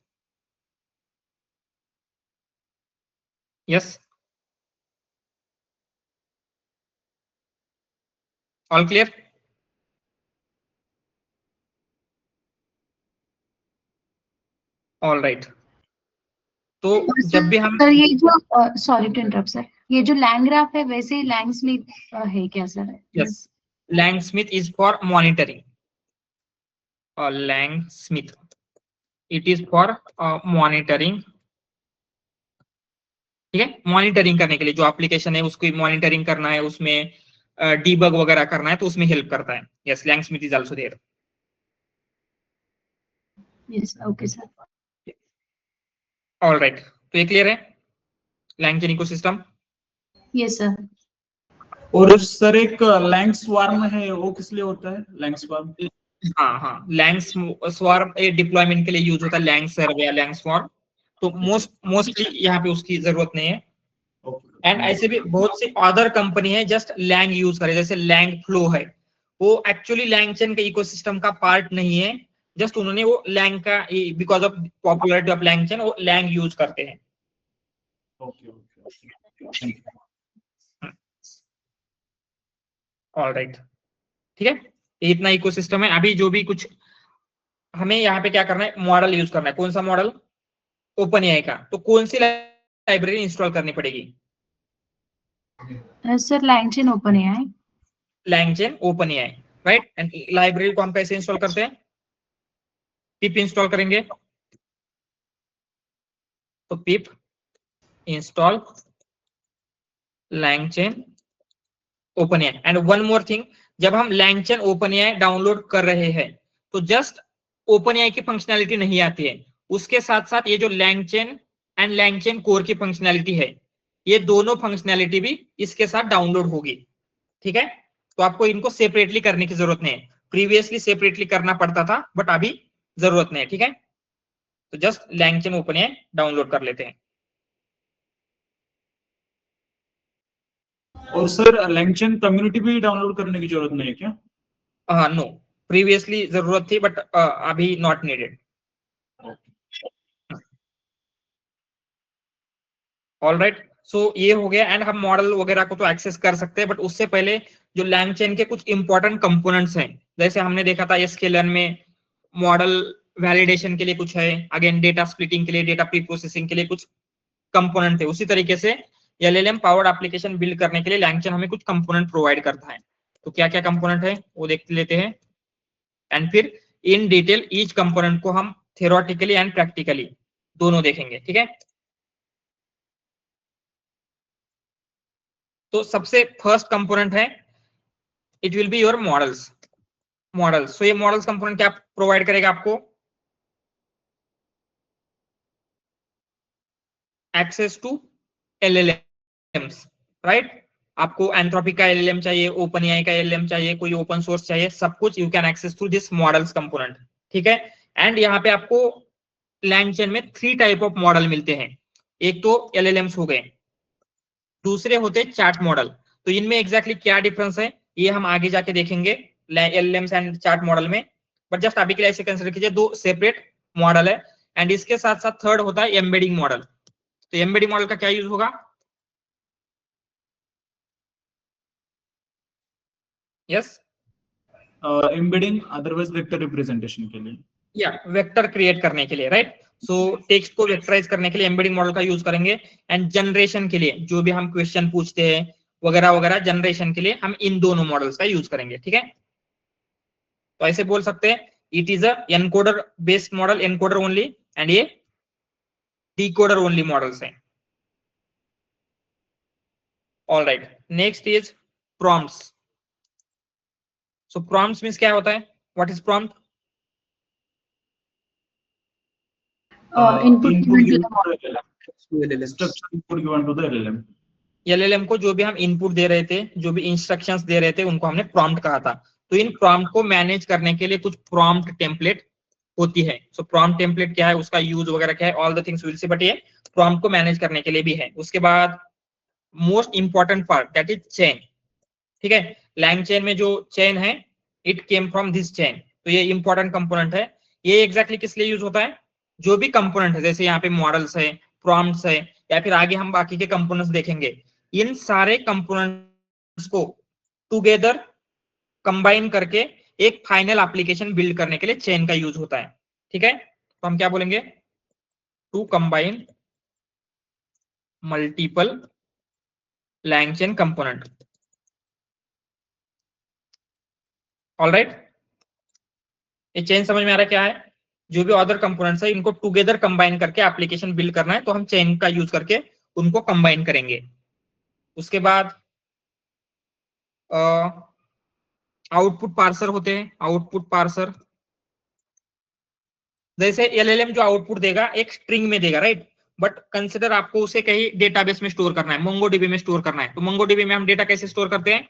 yes, all clear, all right. तो और जब भी हम सर ये जो सॉरी टू इंटरप्ट सर, ये जो LangGraph है वैसे ही LangSmith है क्या sir? Yes, LangSmith is for monitoring, or LangSmith, it is for monitoring ठीक है, मॉनिटरिंग करने के लिए, जो एप्लीकेशन है उसको मॉनिटरिंग करना है, उसमें डीबग वगैरह करना है, तो उसमें हेल्प करता है। Yes, LangSmith is also there. Yes, okay sir. All right, तो ये क्लियर है लैंगचेन इकोसिस्टम? Yes sir. और सर एक लैंग स्वार्म है, वो किस लिए होता है लैंग स्वार्म? हाँ हाँ, लैंग स्वार्म डिप्लॉयमेंट के लिए यूज होता है, लैंग सर्व या लैंग स्वार्म। तो मोस्टली यहाँ पे उसकी जरूरत नहीं है। एंड ऐसे भी बहुत सी अदर कंपनी है जस्ट लैंग यूज करे, जैसे लैंग फ्लो है, वो एक्चुअली लैंगचेन के इकोसिस्टम का पार्ट नहीं है, जस्ट उन्होंने वो लैंग का because of popularity of LangChain वो लैंग यूज करते हैं। ऑलराइट, ठीक है, ये इतना इकोसिस्टम है। अभी जो भी कुछ हमें यहाँ पे क्या करना है, मॉडल यूज करना है। कौन सा मॉडल? ओपन एआई का। तो कौन सी लाइब्रेरी इंस्टॉल करनी पड़ेगी? Sir LangChain Open AI. LangChain Open AI, right. And library को हम कैसे इंस्टॉल करते हैं? पिप इंस्टॉल करेंगे, तो पिप install LangChain Open AI. And one more thing, जब हम लैंगचेन ओपन एआई डाउनलोड कर रहे हैं तो जस्ट ओपन एआई की फंक्शनैलिटी नहीं आती है, उसके साथ साथ ये जो लैंगचेन एंड लैंगचेन कोर की फंक्शनैलिटी है, ये दोनों फंक्शनैलिटी भी इसके साथ डाउनलोड होगी। ठीक है, तो आपको इनको सेपरेटली करने की जरूरत नहीं है। प्रीवियसली सेपरेटली करना पड़ता था, बट अभी जरूरत नहीं है। ठीक है, तो just LangChain Open AI download कर लेते हैं। और सर लैंगचेन कम्युनिटी भी डाउनलोड करने की जरूरत नहीं है क्या? हाँ, नो, प्रीवियसली जरूरत थी बट अभी not needed. All right, so ये हो गया। एंड हम मॉडल वगैरह को तो एक्सेस कर सकते हैं, बट उससे पहले जो लैंगचेन के कुछ इंपॉर्टेंट कंपोनेंट्स हैं, जैसे हमने देखा था एसक्यूएल में मॉडल वैलिडेशन के लिए कुछ है, अगेन डेटा स्प्लिटिंग के लिए, डेटा प्री प्रोसेसिंग के लिए कुछ कंपोनेंट थे। उसी तरीके से एलएलएम पावर्ड एप्लीकेशन बिल्ड करने के लिए लैंगचेन हमें कुछ कंपोनेंट प्रोवाइड करता है। तो क्या क्या कंपोनेंट है वो देख लेते हैं, एंड फिर इन डिटेल ईच कंपोनेंट को हम थियोरेटिकली एंड प्रैक्टिकली दोनों देखेंगे। ठीक है, तो सबसे फर्स्ट कंपोनेंट है, it will be your models. Models, so ये मॉडल्स कंपोनेंट क्या प्रोवाइड करेगा आपको? Access to LLMs, right. आपको एंथ्रोपिक का एलएलएम चाहिए, ओपन एआई का एलएलएम चाहिए, कोई ओपन सोर्स चाहिए, सब कुछ you can access through this models component. ठीक है, एंड यहाँ पे आपको लैंगचेन में 3 टाइप ऑफ मॉडल मिलते हैं। एक तो एलएलएम्स हो गए, दूसरे होते चार्ट मॉडल। तो इनमें एग्जैक्टली क्या डिफरेंस है ये हम आगे जाके देखेंगे एलएलएम्स एंड चार्ट मॉडल में, बट जस्ट अभी के लिए ऐसे कंसीडर कीजिए, 2 सेपरेट मॉडल है। एंड इसके साथ साथ थर्ड होता है एम्बेडिंग मॉडल। तो एम्बेडिंग मॉडल का क्या यूज होगा? Yes, embedding otherwise vector representation के लिए, या वेक्टर क्रिएट करने के लिए, राइट। सो टेक्स्ट को वेक्टराइज करने के लिए एम्बेडिंग मॉडल का यूज करेंगे। एंड जनरेशन के लिए जो भी हम क्वेश्चन पूछते हैं वगैरह वगैरह, जनरेशन के लिए हम इन दोनों मॉडल्स का यूज करेंगे। ठीक है, तो ऐसे बोल सकते हैं it is a encoder based model, encoder only, and ये डिकोडर ओनली मॉडल्स हैं। All right, next is prompts. So prompts means क्या होता है? What is prompt? Input structure input given to the LLM. LLM को जो भी हम input दे रहे थे, जो भी इंस्ट्रक्शंस दे रहे थे, उनको हमने प्रॉम्प्ट कहा था। तो इन प्रॉम्प्ट को मैनेज करने के लिए कुछ प्रॉम्प्ट टेम्पलेट होती है। सो प्रॉम्प्ट टेम्पलेट क्या है, उसका यूज वगैरह क्या है, all the things will see, but ये प्रॉम्प्ट को मैनेज करने के लिए भी है। उसके बाद most important part that is chain. ठीक है, लैंगचेन में जो चेन है, it came from this chain. तो ये इंपॉर्टेंट कंपोनेंट है। ये एग्जैक्टली किस लिए यूज होता है? जो भी कंपोनेंट है, जैसे यहाँ पे मॉडल्स है, प्रॉम्प्ट्स है, या फिर आगे हम बाकी के कंपोनेंट्स देखेंगे, इन सारे कंपोनेंट्स को टुगेदर कंबाइन करके एक फाइनल एप्लीकेशन बिल्ड करने के लिए चेन का यूज होता है। ठीक है, तो हम क्या बोलेंगे? To combine multiple LangChain component. All right, ये चेन समझ में आ रहा है क्या है? जो भी अदर कंपोनेंट्स है इनको टुगेदर कंबाइन करके एप्लीकेशन बिल्ड करना है, तो हम चेन का यूज करके उनको कंबाइन करेंगे। उसके बाद आउटपुट पार्सर होते हैं, आउटपुट पार्सर। जैसे एलएलएम जो आउटपुट देगा एक स्ट्रिंग में देगा, राइट, बट कंसिडर आपको उसे कहीं डेटाबेस में स्टोर करना है, मोंगोडीबी में स्टोर करना है, तो मोंगोडीबी में हम डेटा कैसे स्टोर करते हैं?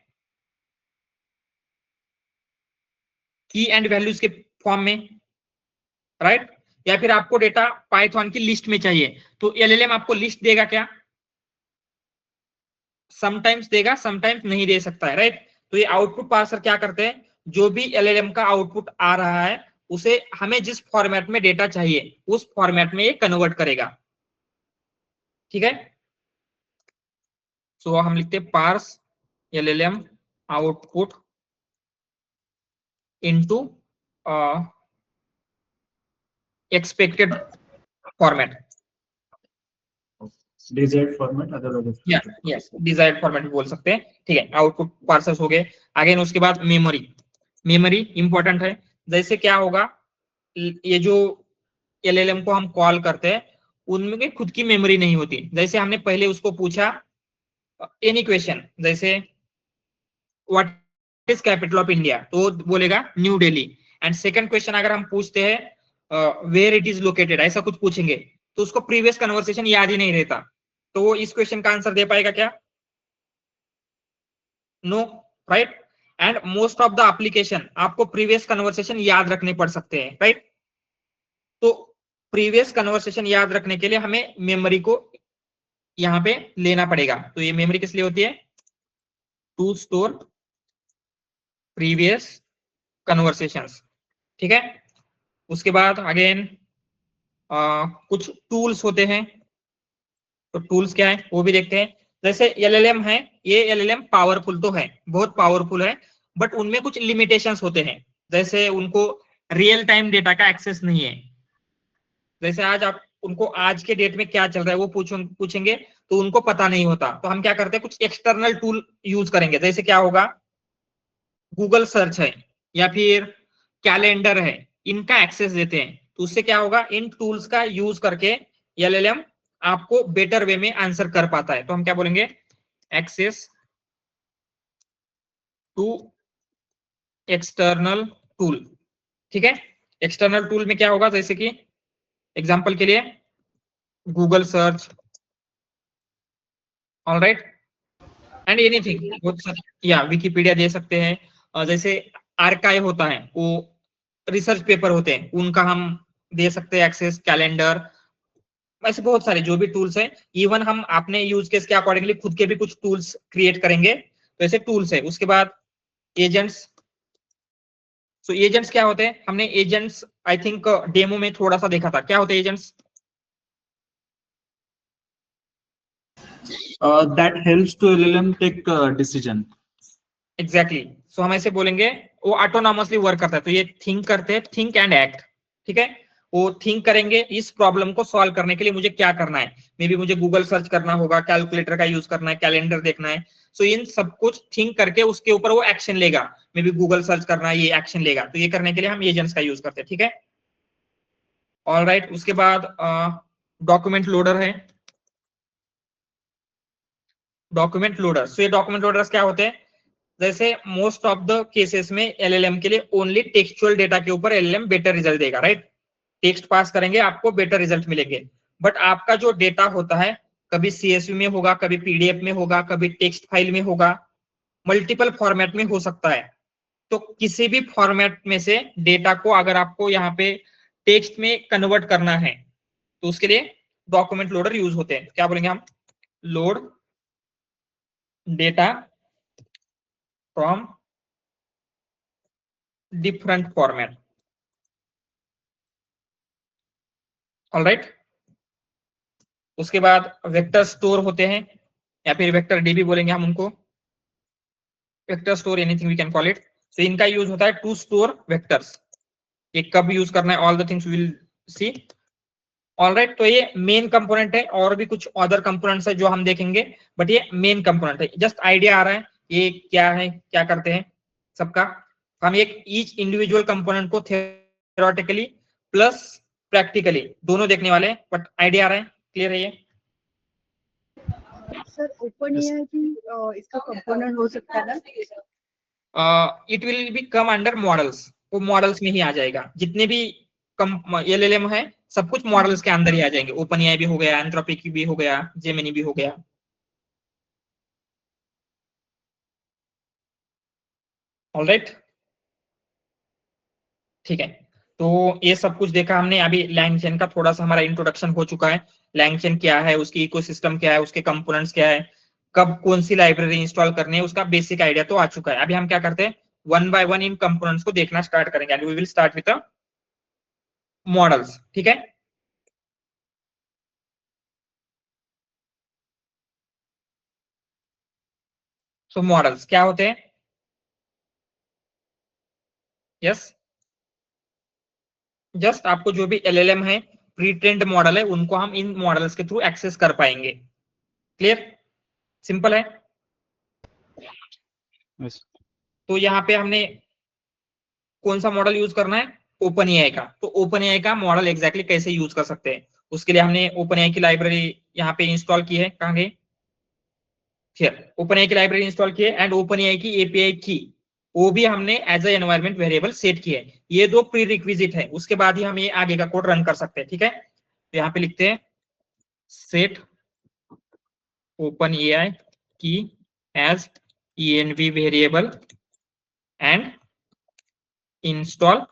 की एंड वैल्यूज के फॉर्म में, राइट। या फिर आपको डेटा पाइथन की लिस्ट में चाहिए, तो एलएलएम आपको लिस्ट देगा क्या? समटाइम्स देगा, समटाइम्स नहीं दे सकता है, राइट। तो ये आउटपुट पार्सर क्या करते हैं, जो भी एलएलएम का आउटपुट आ रहा है उसे हमें जिस फॉर्मेट में डेटा चाहिए उस फॉर्मेट में ये कन्वर्ट करेगा, ठीक है। सो हम लिखते हैं parse LLM output into expected format, desired format, otherwise yes desired format भी बोल सकते हैं, ठीक है। आउटपुट पार्सर्स हो गए। अगेन उसके बाद मेमोरी, मेमोरी इंपॉर्टेंट है। जैसे क्या होगा, ये जो एलएलएम को हम कॉल करते हैं उनमें खुद की मेमोरी नहीं होती। जैसे हमने पहले उसको पूछा एनी क्वेश्चन, जैसे what is capital of India, तो बोलेगा new Delhi. And second question अगर हम पूछते हैं वेयर इट इज लोकेटेड, ऐसा कुछ पूछेंगे, तो उसको प्रीवियस कन्वर्सेशन याद ही नहीं रहता, तो वो इस क्वेश्चन का आंसर दे पाएगा क्या? No, right. And most of the application आपको प्रीवियस कन्वर्सेशन याद रखने पड़ सकते हैं, राइट। तो प्रीवियस कन्वर्सेशन याद रखने के लिए हमें मेमोरी को यहां पे लेना पड़ेगा। तो ये मेमोरी किस लिए होती है? टू स्टोर प्रीवियस कन्वर्सेशंस, ठीक है। उसके बाद अगेन कुछ टूल्स होते हैं, तो टूल्स क्या है वो भी देखते हैं। जैसे एलएलएम है, ये एलएलएम पावरफुल तो है, बहुत पावरफुल है, बट उनमें कुछ लिमिटेशंस होते हैं। जैसे उनको रियल टाइम डेटा का एक्सेस नहीं है। जैसे आज आप उनको आज के डेट में क्या चल रहा है वो पूछेंगे तो उनको पता नहीं होता, तो हम क्या करते हैं, कुछ एक्सटर्नल टूल यूज करेंगे। जैसे क्या होगा, गूगल सर्च है या फिर कैलेंडर है, इनका एक्सेस देते हैं, तो उससे क्या होगा, इन टूल्स का यूज करके एलएलएम आपको बेटर वे में आंसर कर पाता है। तो हम क्या बोलेंगे, एक्सेस टू एक्सटर्नल टूल, ठीक है। एक्सटर्नल टूल में क्या होगा, जैसे कि एग्जांपल के लिए Google search, alright, and anything, या विकिपीडिया दे सकते हैं। जैसे आर्काइव होता है, वो रिसर्च पेपर होते हैं, उनका हम दे सकते हैं एक्सेस, कैलेंडर, ऐसे बहुत सारे जो भी टूल्स हैं। इवन हम अपने यूज केस के अकॉर्डिंगली खुद के भी कुछ टूल्स क्रिएट करेंगे, तो ऐसे टूल्स है। उसके बाद एजेंट्स, सो एजेंट्स क्या होते हैं, हमने एजेंट्स आई थिंक डेमो में थोड़ा सा देखा था, क्या होते हैं agents? that helps to LLM take decision. Exactly, so हम ऐसे बोलेंगे वो ऑटोनॉमसली वर्क करता है, तो ये थिंक करते हैं, थिंक एंड एक्ट, ठीक है। वो थिंक करेंगे इस प्रॉब्लम को सॉल्व करने के लिए मुझे क्या करना है, मे बी मुझे गूगल सर्च करना होगा, कैलकुलेटर का यूज करना है, कैलेंडर देखना है, सो इन सब कुछ थिंक करके उसके ऊपर वो एक्शन लेगा। मे बी गूगल सर्च करना है, ये एक्शन लेगा, तो ये करने के लिए हम एजेंट्स का यूज करते हैं, ठीक है। ऑलराइट, उसके बाद डॉक्यूमेंट लोडर है, डॉक्यूमेंट लोडर। सो ये डॉक्यूमेंट लोडर्स क्या होते हैं, जैसे मोस्ट ऑफ द केसेस में एलएलएम के लिए ओनली टेक्सचुअल डेटा के ऊपर एलएलएम बेटर रिजल्ट देगा, राइट। टेक्स्ट पास करेंगे आपको बेटर रिजल्ट मिलेंगे, बट आपका जो डेटा होता है कभी सीएसवी में होगा, कभी पीडीएफ में होगा, कभी टेक्स्ट फाइल में होगा, मल्टीपल फॉर्मेट में हो सकता है। तो किसी भी फॉर्मेट में से डेटा को अगर आपको यहाँ पे टेक्स्ट में कन्वर्ट करना है तो उसके लिए डॉक्यूमेंट लोडर यूज होते हैं। क्या बोलेंगे हम, load data from different format, alright. उसके बाद वेक्टर स्टोर होते हैं या फिर वेक्टर डीबी बोलेंगे हम उनको, vector store anything we can call it. तो इनका यूज होता है टू स्टोर वेक्टर्स। ये कब यूज करना है, all the things will C, alright. तो ये मेन कंपोनेंट है, और भी कुछ अदर कंपोनेंट्स है जो हम देखेंगे, बट ये मेन कंपोनेंट है। जस्ट आइडिया आ रहा है ये क्या है, क्या करते हैं सबका। हम एक ईच इंडिविजुअल कंपोनेंट को थ्योरेटिकली प्लस प्रैक्टिकली दोनों देखने वाले हैं, बट आइडिया आ रहा है, क्लियर है ये? सर ओपन एआई भी इसका कंपोनेंट हो सकता है ना? It will B come under models, वो मॉडल्स में ही आ जाएगा। जितने भी एलएलएम है सब कुछ मॉडल्स के अंदर ही आ जाएंगे। ओपन एआई भी हो गया, एंथ्रोपिक भी हो गया, जेमिनी भी हो गया। ऑलराइट, ठीक है। तो ये सब कुछ देखा हमने। अभी लैंगचेन का थोड़ा सा हमारा इंट्रोडक्शन हो चुका है। लैंगचेन क्या है, उसकी इकोसिस्टम क्या है, उसके कंपोनेंट्स क्या है, कब कौन सी लाइब्रेरी इंस्टॉल करनी है, उसका बेसिक आइडिया तो आ चुका है। अभी हम क्या करते हैं, वन बाय वन इन कंपोनेंट्स को देखना स्टार्ट करेंगे। And we will start with the models, ठीक है। सो मॉडल्स क्या होते हैं? यस, जस्ट आपको जो भी एलएलएम है, प्री ट्रेन्ड मॉडल है, उनको हम इन मॉडल्स के थ्रू एक्सेस कर पाएंगे। क्लियर, सिंपल है। yes. तो यहाँ पे हमने कौन सा मॉडल यूज करना है, ओपन एआई का। तो ओपन एआई का मॉडल एग्जैक्टली कैसे यूज कर सकते हैं, उसके लिए हमने ओपन एआई की लाइब्रेरी यहाँ पे इंस्टॉल की है। कहाँ गई, फिर ओपन एआई की लाइब्रेरी इंस्टॉल की है। एंड ओपन एआई की एपीआई की वो भी हमने as a environment variable set की है। ये दो प्री रिक्विजिट है, उसके बाद ही हम ये आगे का कोड रन कर सकते हैं, ठीक है। तो यहाँ पे लिखते हैं set open AI key as env variable and install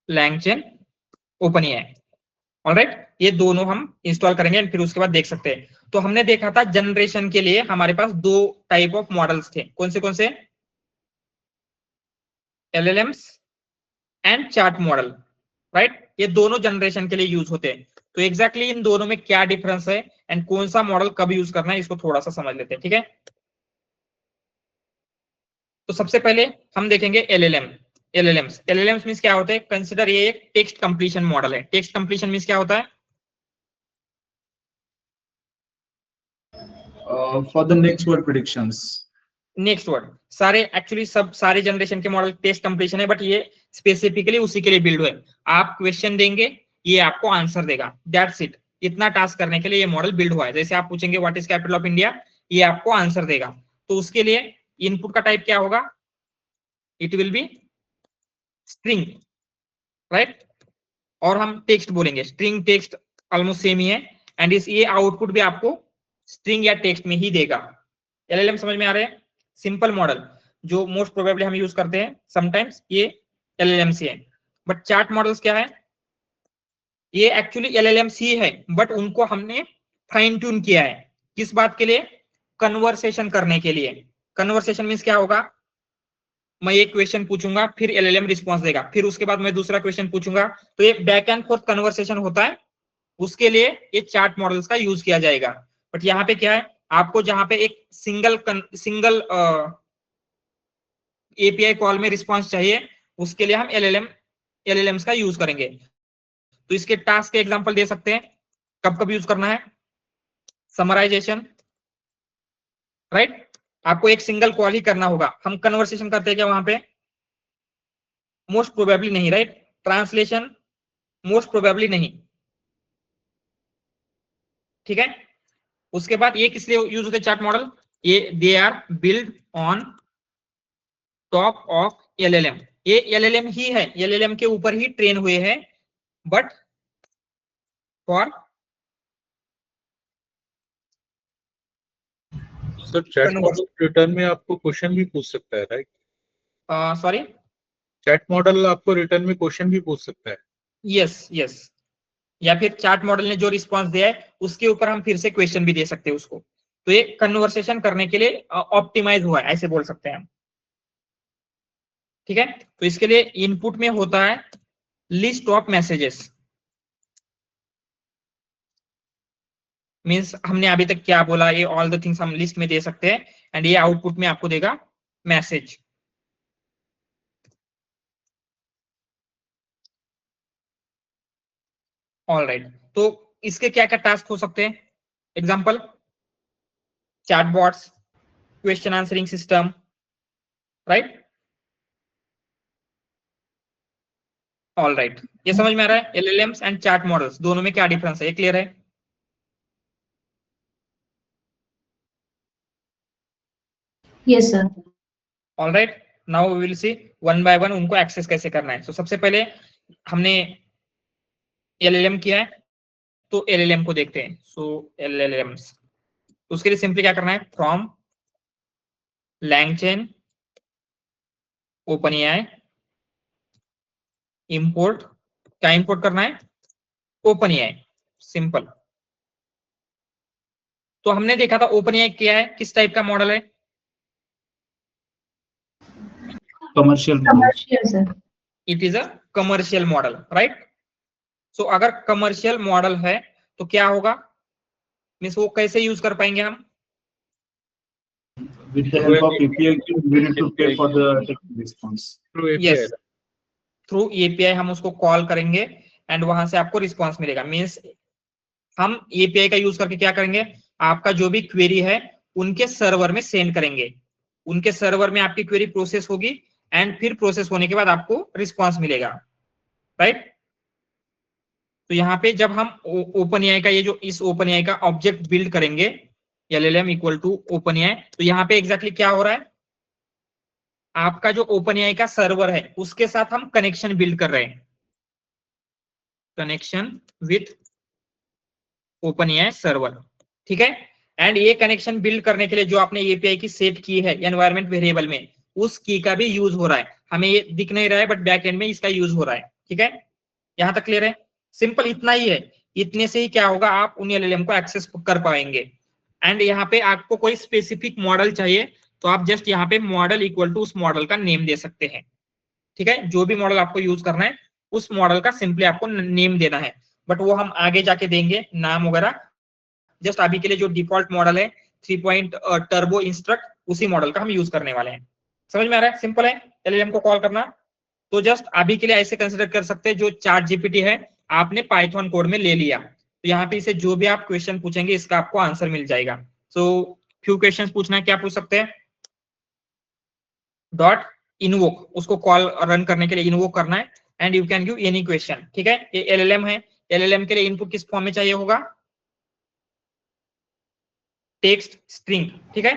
LangChain Open AI. Alright, ये दोनों हम इंस्टॉल करेंगे और फिर उसके बाद देख सकते हैं। तो हमने देखा था जनरेशन के लिए हमारे पास दो टाइप ऑफ मॉडल्स थे। कौन से LLMs and chart model, right. ये दोनों जनरेशन के लिए यूज होते हैं। तो एग्जैक्टली इन दोनों में क्या डिफरेंस है एंड कौन सा मॉडल कब यूज करना है, इसको थोड़ा सा समझ लेते हैं, ठीक है। तो सबसे पहले हम देखेंगे एलएलएम्स मींस क्या होता है। कंसीडर ये एक टेक्स्ट कंप्लीशन मॉडल है। टेक्स्ट कंप्लीशन मींस क्या होता है, For the next word predictions. Next word. सारे एक्चुअली सब सारे जनरेशन के मॉडल टेक्स्ट कंप्लीशन है, बट ये स्पेसिफिकली उसी के लिए बिल्ड हुए। आप क्वेश्चन देंगे, ये आपको आंसर देगा, दैट्स इट। इतना टास्क करने के लिए ये मॉडल बिल्ड हुआ है। जैसे आप पूछेंगे what is capital of India, ये आपको आंसर देगा। तो उसके लिए इनपुट का टाइप क्या होगा, it will be string, right. और हम टेक्स्ट बोलेंगे, स्ट्रिंग टेक्स्ट ऑलमोस्ट सेम ही है। एंड इस ये आउटपुट भी आपको स्ट्रिंग या टेक्स्ट में ही देगा। एलएलएम समझ में आ रहे हैं, सिंपल मॉडल जो मोस्ट प्रोबेबली हम यूज करते हैं समटाइम्स, ये एलएलएम सी है। बट चार्ट मॉडल्स क्या है, ये एक्चुअली एलएलएम सी है, बट उनको हमने फाइन ट्यून किया है। किस बात के लिए, कन्वर्सेशन करने के लिए। कन्वर्सेशन मींस क्या होगा, मैं एक क्वेश्चन पूछूंगा, फिर एलएलएम रिस्पॉन्स देगा, फिर उसके बाद मैं दूसरा क्वेश्चन पूछूंगा। तो ये बैक एंड फोर्थ कन्वर्सेशन होता है, उसके लिए ये चार्ट मॉडल्स का यूज किया जाएगा। बट यहाँ पे क्या है, आपको जहां पे एक सिंगल एपीआई कॉल में रिस्पांस चाहिए, उसके लिए हम एलएलएम्स का यूज करेंगे। तो इसके टास्क के एग्जांपल दे सकते हैं, कब कब यूज करना है। Summarization, right. आपको एक सिंगल कॉल ही करना होगा। हम कन्वर्सेशन करते हैं क्या वहां पे, मोस्ट प्रोबेबली नहीं, राइट। ट्रांसलेशन, मोस्ट प्रोबेबली नहीं, ठीक है। उसके बाद ये किस लिए यूज होते हैं चार्ट मॉडल, ये they are build on top of LLM. ये एलएलएम ही है, एलएलएम के ऊपर ही ट्रेन हुए हैं, but for sir chat model return में आपको क्वेश्चन भी पूछ सकता है, राइट? सॉरी, चैट मॉडल आपको रिटर्न में क्वेश्चन भी पूछ सकता है। यस, या फिर चार्ट मॉडल ने जो रिस्पांस दिया है उसके ऊपर हम फिर से क्वेश्चन भी दे सकते हैं उसको। तो ये कन्वर्सेशन करने के लिए ऑप्टिमाइज हुआ है, ऐसे बोल सकते हैं हम, ठीक है। तो इसके लिए इनपुट में होता है लिस्ट ऑफ मैसेजेस। मींस हमने अभी तक क्या बोला, ये ऑल द थिंग्स हम लिस्ट में दे सकते हैं। एंड ये आउटपुट में आपको देगा मैसेज। ऑलराइट, तो इसके क्या क्या टास्क हो सकते हैं, example chatbots, question answering system, right. Alright, ये समझ में आ रहा है। एलएलएम्स एंड चार्ट मॉडल्स दोनों में क्या डिफरेंस है, ये क्लियर है। Yes, sir. All right, now we will see one by one उनको एक्सेस कैसे करना है। तो सबसे पहले हमने LLM किया है, तो LLM को देखते हैं। सो LLMs, उसके लिए सिंपली क्या करना है, फ्रॉम LangChain OpenAI इंपोर्ट, क्या इंपोर्ट करना है, OpenAI, सिंपल। तो हमने देखा था OpenAI क्या है, किस टाइप का मॉडल है, commercial model. Commercial, sir. It is a commercial model, right. So अगर कमर्शियल मॉडल है तो क्या होगा, मीन्स वो कैसे यूज कर पाएंगे हम, With the help of API, we need to pay for the text response. Through API. Yes, through API हम उसको कॉल करेंगे एंड वहां से आपको रिस्पॉन्स मिलेगा। मीन्स हम API का यूज करके क्या करेंगे, आपका जो भी क्वेरी है उनके सर्वर में सेंड करेंगे, उनके सर्वर में आपकी क्वेरी प्रोसेस होगी एंड फिर प्रोसेस होने के बाद आपको रिस्पॉन्स मिलेगा, राइट। तो यहाँ पे जब हम OpenAI का ये जो इस OpenAI का ऑब्जेक्ट बिल्ड करेंगे LLM इक्वल टू OpenAI, तो यहाँ पे एग्जैक्टली क्या हो रहा है, आपका जो OpenAI का सर्वर है उसके साथ हम कनेक्शन बिल्ड कर रहे हैं, कनेक्शन विथ OpenAI सर्वर, ठीक है। एंड ये कनेक्शन बिल्ड करने के लिए जो आपने API की सेट की है एनवायरमेंट वेरिएबल में, उस की का भी यूज हो रहा है। हमें ये दिख नहीं रहा है बट बैक एंड में इसका यूज हो रहा है, ठीक है। यहां तक क्लियर है, सिंपल इतना ही है। इतने से ही क्या होगा, आप उन LLM को एक्सेस कर पाएंगे। एंड यहाँ पे आपको कोई स्पेसिफिक मॉडल चाहिए तो आप जस्ट यहाँ पे मॉडल इक्वल टू उस मॉडल का नेम दे सकते हैं, ठीक है। जो भी मॉडल आपको यूज करना है उस मॉडल का सिंपली आपको नेम देना है, बट वो हम आगे जाके देंगे नाम वगैरह। जस्ट अभी के लिए जो डिफॉल्ट मॉडल है 3 टर्बो इंस्ट्रक्ट, उसी मॉडल का हम यूज करने वाले हैं। समझ में आ रहा है, सिंपल है LLM को कॉल करना। तो जस्ट अभी के लिए ऐसे कंसिडर कर सकते हैं, जो ChatGPT है आपने पाइथन कोड में ले लिया, तो यहाँ पे इसे जो भी आप क्वेश्चन पूछेंगे इसका आपको आंसर मिल जाएगा। सो फ्यू क्वेश्चन पूछना है, क्या पूछ सकते हैं, डॉट इनवोक, उसको कॉल रन करने के लिए इनवोक करना है and you can give any question, ठीक है। ये LLM है, LLM के लिए इनपुट किस फॉर्म में चाहिए होगा, टेक्स्ट स्ट्रिंग, ठीक है।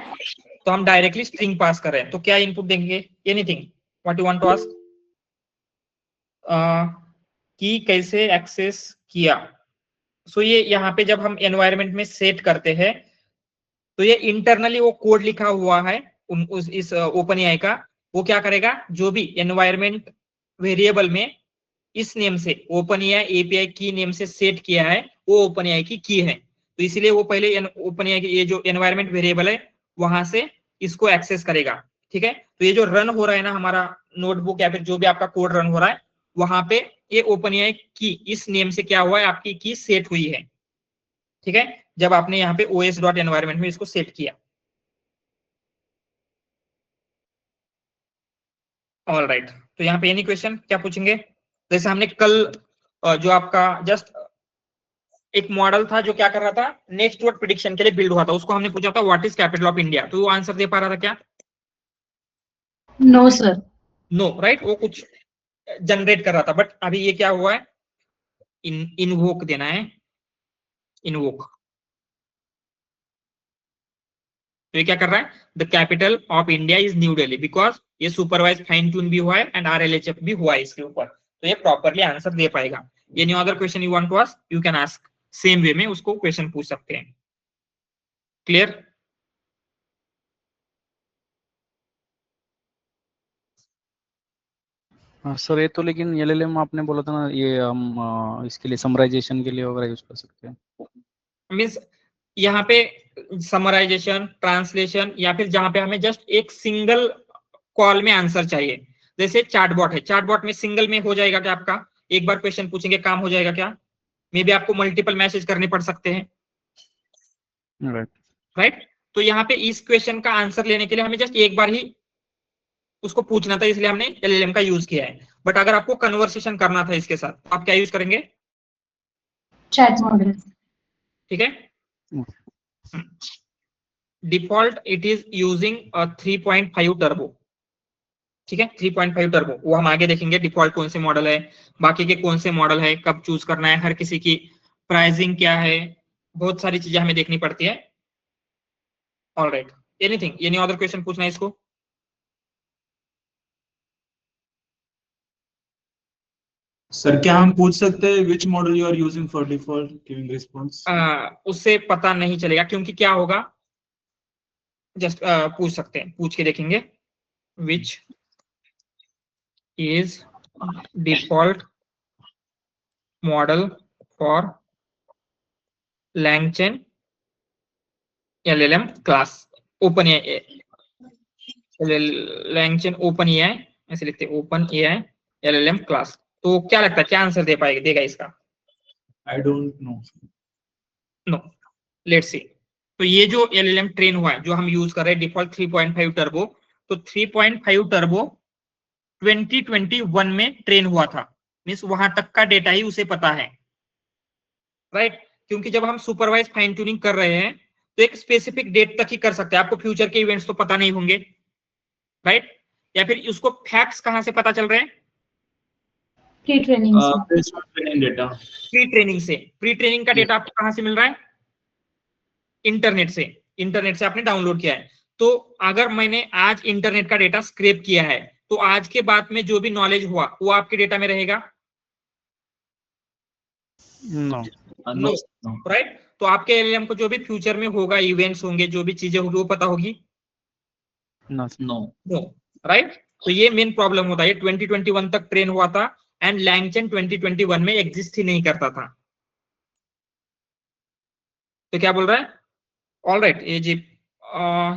तो हम डायरेक्टली स्ट्रिंग पास कर रहे हैं, तो क्या इनपुट देंगे, anything what you want to ask, की कैसे एक्सेस किया। सो ये यहाँ पे जब हम एनवायरनमेंट में सेट करते हैं तो ये इंटरनली वो कोड लिखा हुआ है इस OpenAI का, वो क्या करेगा, जो भी एनवायरनमेंट वेरिएबल में इस नेम से OpenAI API की नेम से सेट किया है वो OpenAI की है, तो इसीलिए वो पहले OpenAI की ये जो एनवायरनमेंट वेरिएबल है वहां से इसको एक्सेस करेगा, ठीक है। तो ये जो रन हो रहा है ना हमारा नोटबुक या फिर जो भी आपका कोड रन हो रहा है, वहां पे ये OpenAI की इस नेम से क्या हुआ है, आपकी की सेट हुई है, ठीक है, जब आपने यहाँ पे os.environment में इसको सेट किया। ऑल राइट, तो यहाँ पे एनी क्वेश्चन क्या पूछेंगे, जैसे हमने कल जो आपका जस्ट एक मॉडल था जो क्या कर रहा था, नेक्स्ट वर्ड प्रिडिक्शन के लिए बिल्ड हुआ था, उसको हमने पूछा था what is capital of India, तो वो आंसर दे पा रहा था क्या, No, sir. नो, राइट, वो कुछ जनरेट कर रहा था। बट अभी ये क्या हुआ है, इनवोक देना है, इनवोक, तो ये क्या कर रहा है, the capital of India is new Delhi, because ये सुपरवाइज फाइन ट्यून भी हुआ है एंड RLHF भी हुआ है इसके ऊपर, तो ये प्रॉपरली आंसर दे पाएगा। Any other question you want to ask, you can ask, same way में उसको क्वेश्चन पूछ सकते हैं। क्लियर, सर ये तो लेकिन LLM आपने बोला था ना, ये हम इसके लिए समराइजेशन के लिए वगैरह यूज कर सकते हैं। मीन्स यहाँ पे समराइजेशन, ट्रांसलेशन, या फिर जहां पे हमें जस्ट एक सिंगल कॉल में आंसर चाहिए, जैसे चैटबॉट है, चैटबॉट में सिंगल में हो जाएगा क्या, आपका एक बार क्वेश्चन पूछेंगे काम हो जाएगा क्या, मे बी आपको मल्टीपल मैसेज करने पड़ सकते हैं, राइट। तो यहाँ पे इस क्वेश्चन का आंसर लेने के लिए हमें जस्ट एक बार ही उसको पूछना था, इसलिए हमने LLM का यूज किया है। बट अगर आपको कन्वर्सेशन करना था इसके साथ, तो आप क्या यूज करेंगे, Chat model. ठीक है। Default it is using 3.5 turbo, ठीक है, 3.5 टर्बो, वो हम आगे देखेंगे डिफॉल्ट कौन से मॉडल है, बाकी के कौन से मॉडल है, कब चूज करना है, हर किसी की प्राइसिंग क्या है, बहुत सारी चीजें हमें देखनी पड़ती है। Alright, anything, any other question पूछना है इसको? सर क्या हम पूछ सकते हैं which model you are using for default giving response? उससे पता नहीं चलेगा, क्योंकि क्या होगा, जस्ट पूछ सकते हैं, पूछ के देखेंगे। Which is default model for LangChain LLM class open AI, LangChain open AI, ऐसे लिखते हैं ओपन AI LLM क्लास। तो क्या लगता है, क्या आंसर दे पाएगा, देगा इसका? I don't know. No, let's see. तो ये जो LLM ट्रेन हुआ है, जो हम यूज कर रहे हैं डिफॉल्ट 3.5 टर्बो, तो 3.5 टर्बो 2021 में ट्रेन हुआ था, मींस वहां तक का डेटा ही उसे पता है, राइट? क्योंकि जब हम सुपरवाइज फाइन ट्यूनिंग कर रहे हैं तो एक स्पेसिफिक डेट तक ही कर सकते हैं, आपको फ्यूचर के इवेंट्स तो पता नहीं होंगे, राइट? या फिर उसको फैक्ट्स कहां से पता चल रहे हैं? प्री ट्रेनिंग से। Training data. प्री ट्रेनिंग से। प्री ट्रेनिंग का डेटा आपको कहां से मिल रहा है? इंटरनेट से। इंटरनेट से आपने डाउनलोड किया है। तो अगर मैंने आज इंटरनेट का डेटा स्क्रैप किया है, तो आज के बाद में जो भी नॉलेज हुआ वो आपके डेटा में रहेगा? नो। No, right? तो आपके एलएलएम को जो भी फ्यूचर में होगा, इवेंट्स होंगे, जो भी चीजें होगी, वो पता होगी? नो। No, right? तो ये मेन प्रॉब्लम होता है। 2021 तक ट्रेन हुआ था एंड LangChain 2021 में एग्जिस्ट ही नहीं करता था। तो क्या बोल रहा है? ऑल राइट, ये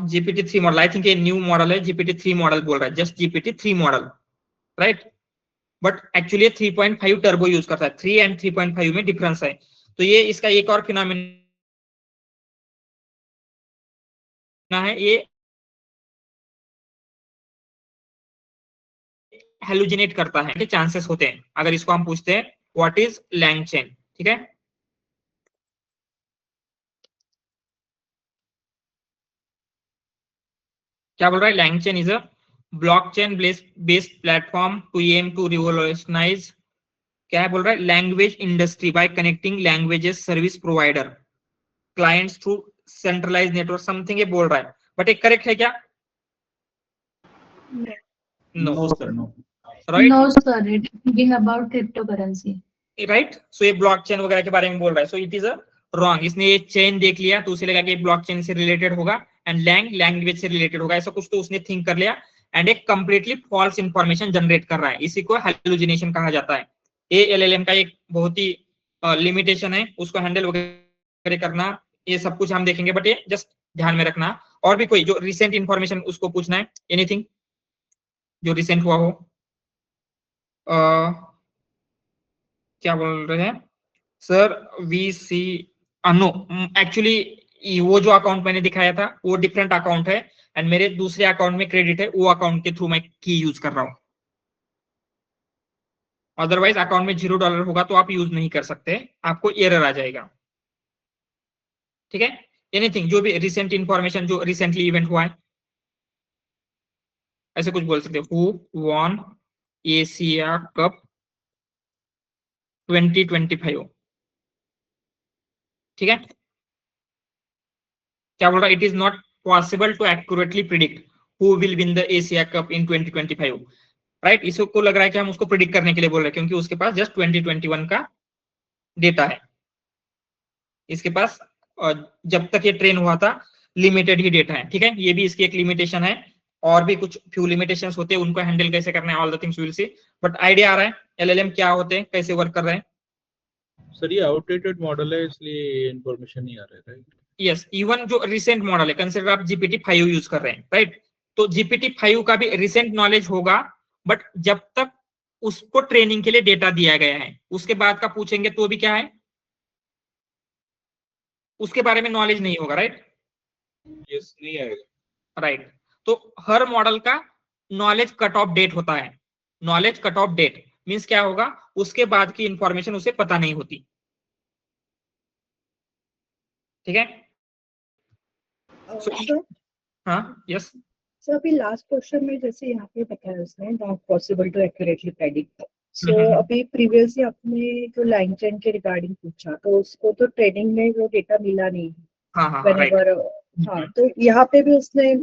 GPT-3 मॉडल, आई थिंक ये न्यू मॉडल है, GPT-3 मॉडल बोल रहा है, just GPT-3 model, right? But actually 3.5 turbo use करता है। 3 एंड 3.5 में डिफरेंस है। तो ये इसका एक और फिनोमेना है, ये हेलुजिनेट करता है के चांसेस होते हैं, अगर इसको हम पूछते हैं व्हाट इज LangChain, ठीक है? क्या बोल रहा है? LangChain is a blockchain based platform to aim to revolutionise, क्या है बोल रहा है, language industry by connecting languages service provider clients through centralise network, something ये बोल रहा है, बट एक करेक्ट है क्या? No, sir no. Right? No, sir. It's speaking about cryptocurrency. Right? So ये ब्लॉकचेन वगैरह के बारे में बोल रहा है, so it is a wrong. इसने ये चेन देख लिया तो उसे लगा कि ब्लॉकचेन से रिलेटेड होगा एंड लैंग्वेज से रिलेटेड होगा, ऐसा कुछ तो उसने थिंक कर लिया एंड एक कंप्लीटली फॉल्स इंफॉर्मेशन जनरेट कर रहा है। इसी को हेलुजिनेशन कहा जाता है। ये LLM का एक बहुत ही लिमिटेशन है, उसको हैंडल वगैरह करना, ये सब कुछ हम देखेंगे, बट ये जस्ट ध्यान में रखना। और भी कोई जो रिसेंट इंफॉर्मेशन उसको पूछना है, एनीथिंग जो रिसेंट हुआ हो? क्या बोल रहे हैं सर? VC नो, एक्चुअली वो जो अकाउंट मैंने दिखाया था वो डिफरेंट अकाउंट है एंड मेरे दूसरे अकाउंट में क्रेडिट है, वो अकाउंट के थ्रू मैं की यूज कर रहा हूं। अदरवाइज अकाउंट में $0 होगा तो आप यूज नहीं कर सकते, आपको एरर आ जाएगा, ठीक है? एनीथिंग जो भी रिसेंट इंफॉर्मेशन जो रिसेंटली इवेंट हुआ है, ऐसे कुछ बोल सकते हु वॉन एशिया कप 2025, ठीक है? क्या बोल रहा है? It is not possible to accurately predict who will win the Asia cup in 2025, right? इसको लग रहा है कि हम उसको प्रिडिक्ट करने के लिए बोल रहे हैं, क्योंकि उसके पास जस्ट 2021 का डेटा है, इसके पास जब तक ये ट्रेन हुआ था लिमिटेड ही डेटा है, ठीक है? ये भी इसकी एक लिमिटेशन है, और भी कुछ फ्यू लिमिटेशंस होते हैं, उनको हैंडल कैसे करना है, all the things will see, but idea आ रहा है LLM क्या होते हैं, कैसे वर्क कर रहे हैं। सर ये आउटडेटेड मॉडल है इसलिए इंफॉर्मेशन नहीं आ रहा है, राइट? यस, इवन जो रिसेंट मॉडल है, कंसिडर आप GPT-5 यूज कर रहे हैं, राइट? तो GPT-5 का भी रिसेंट नॉलेज होगा, बट जब तक उसको ट्रेनिंग के लिए डेटा दिया गया है, उसके बाद का पूछेंगे तो भी क्या है, उसके बारे में नॉलेज नहीं होगा, राइट? यस, नहीं आएगा। राइट। तो हर मॉडल का नॉलेज कट ऑफ डेट होता है। Knowledge cut off that means क्या होगा, उसके बाद की इंफॉर्मेशन उसे पता नहीं होती, ठीक है? सर हाँ, यस। सर अभी लास्ट क्वेश्चन में जैसे यहाँ पे बताया उसने not possible to accurately predict, so अभी प्रीवियसली आपने जो LangChain के रिगार्डिंग पूछा तो उसको तो ट्रेनिंग में वो डेटा मिला नहीं, हाँ हाँ, राइट। whenever हाँ, तो यहाँ पे भी उसने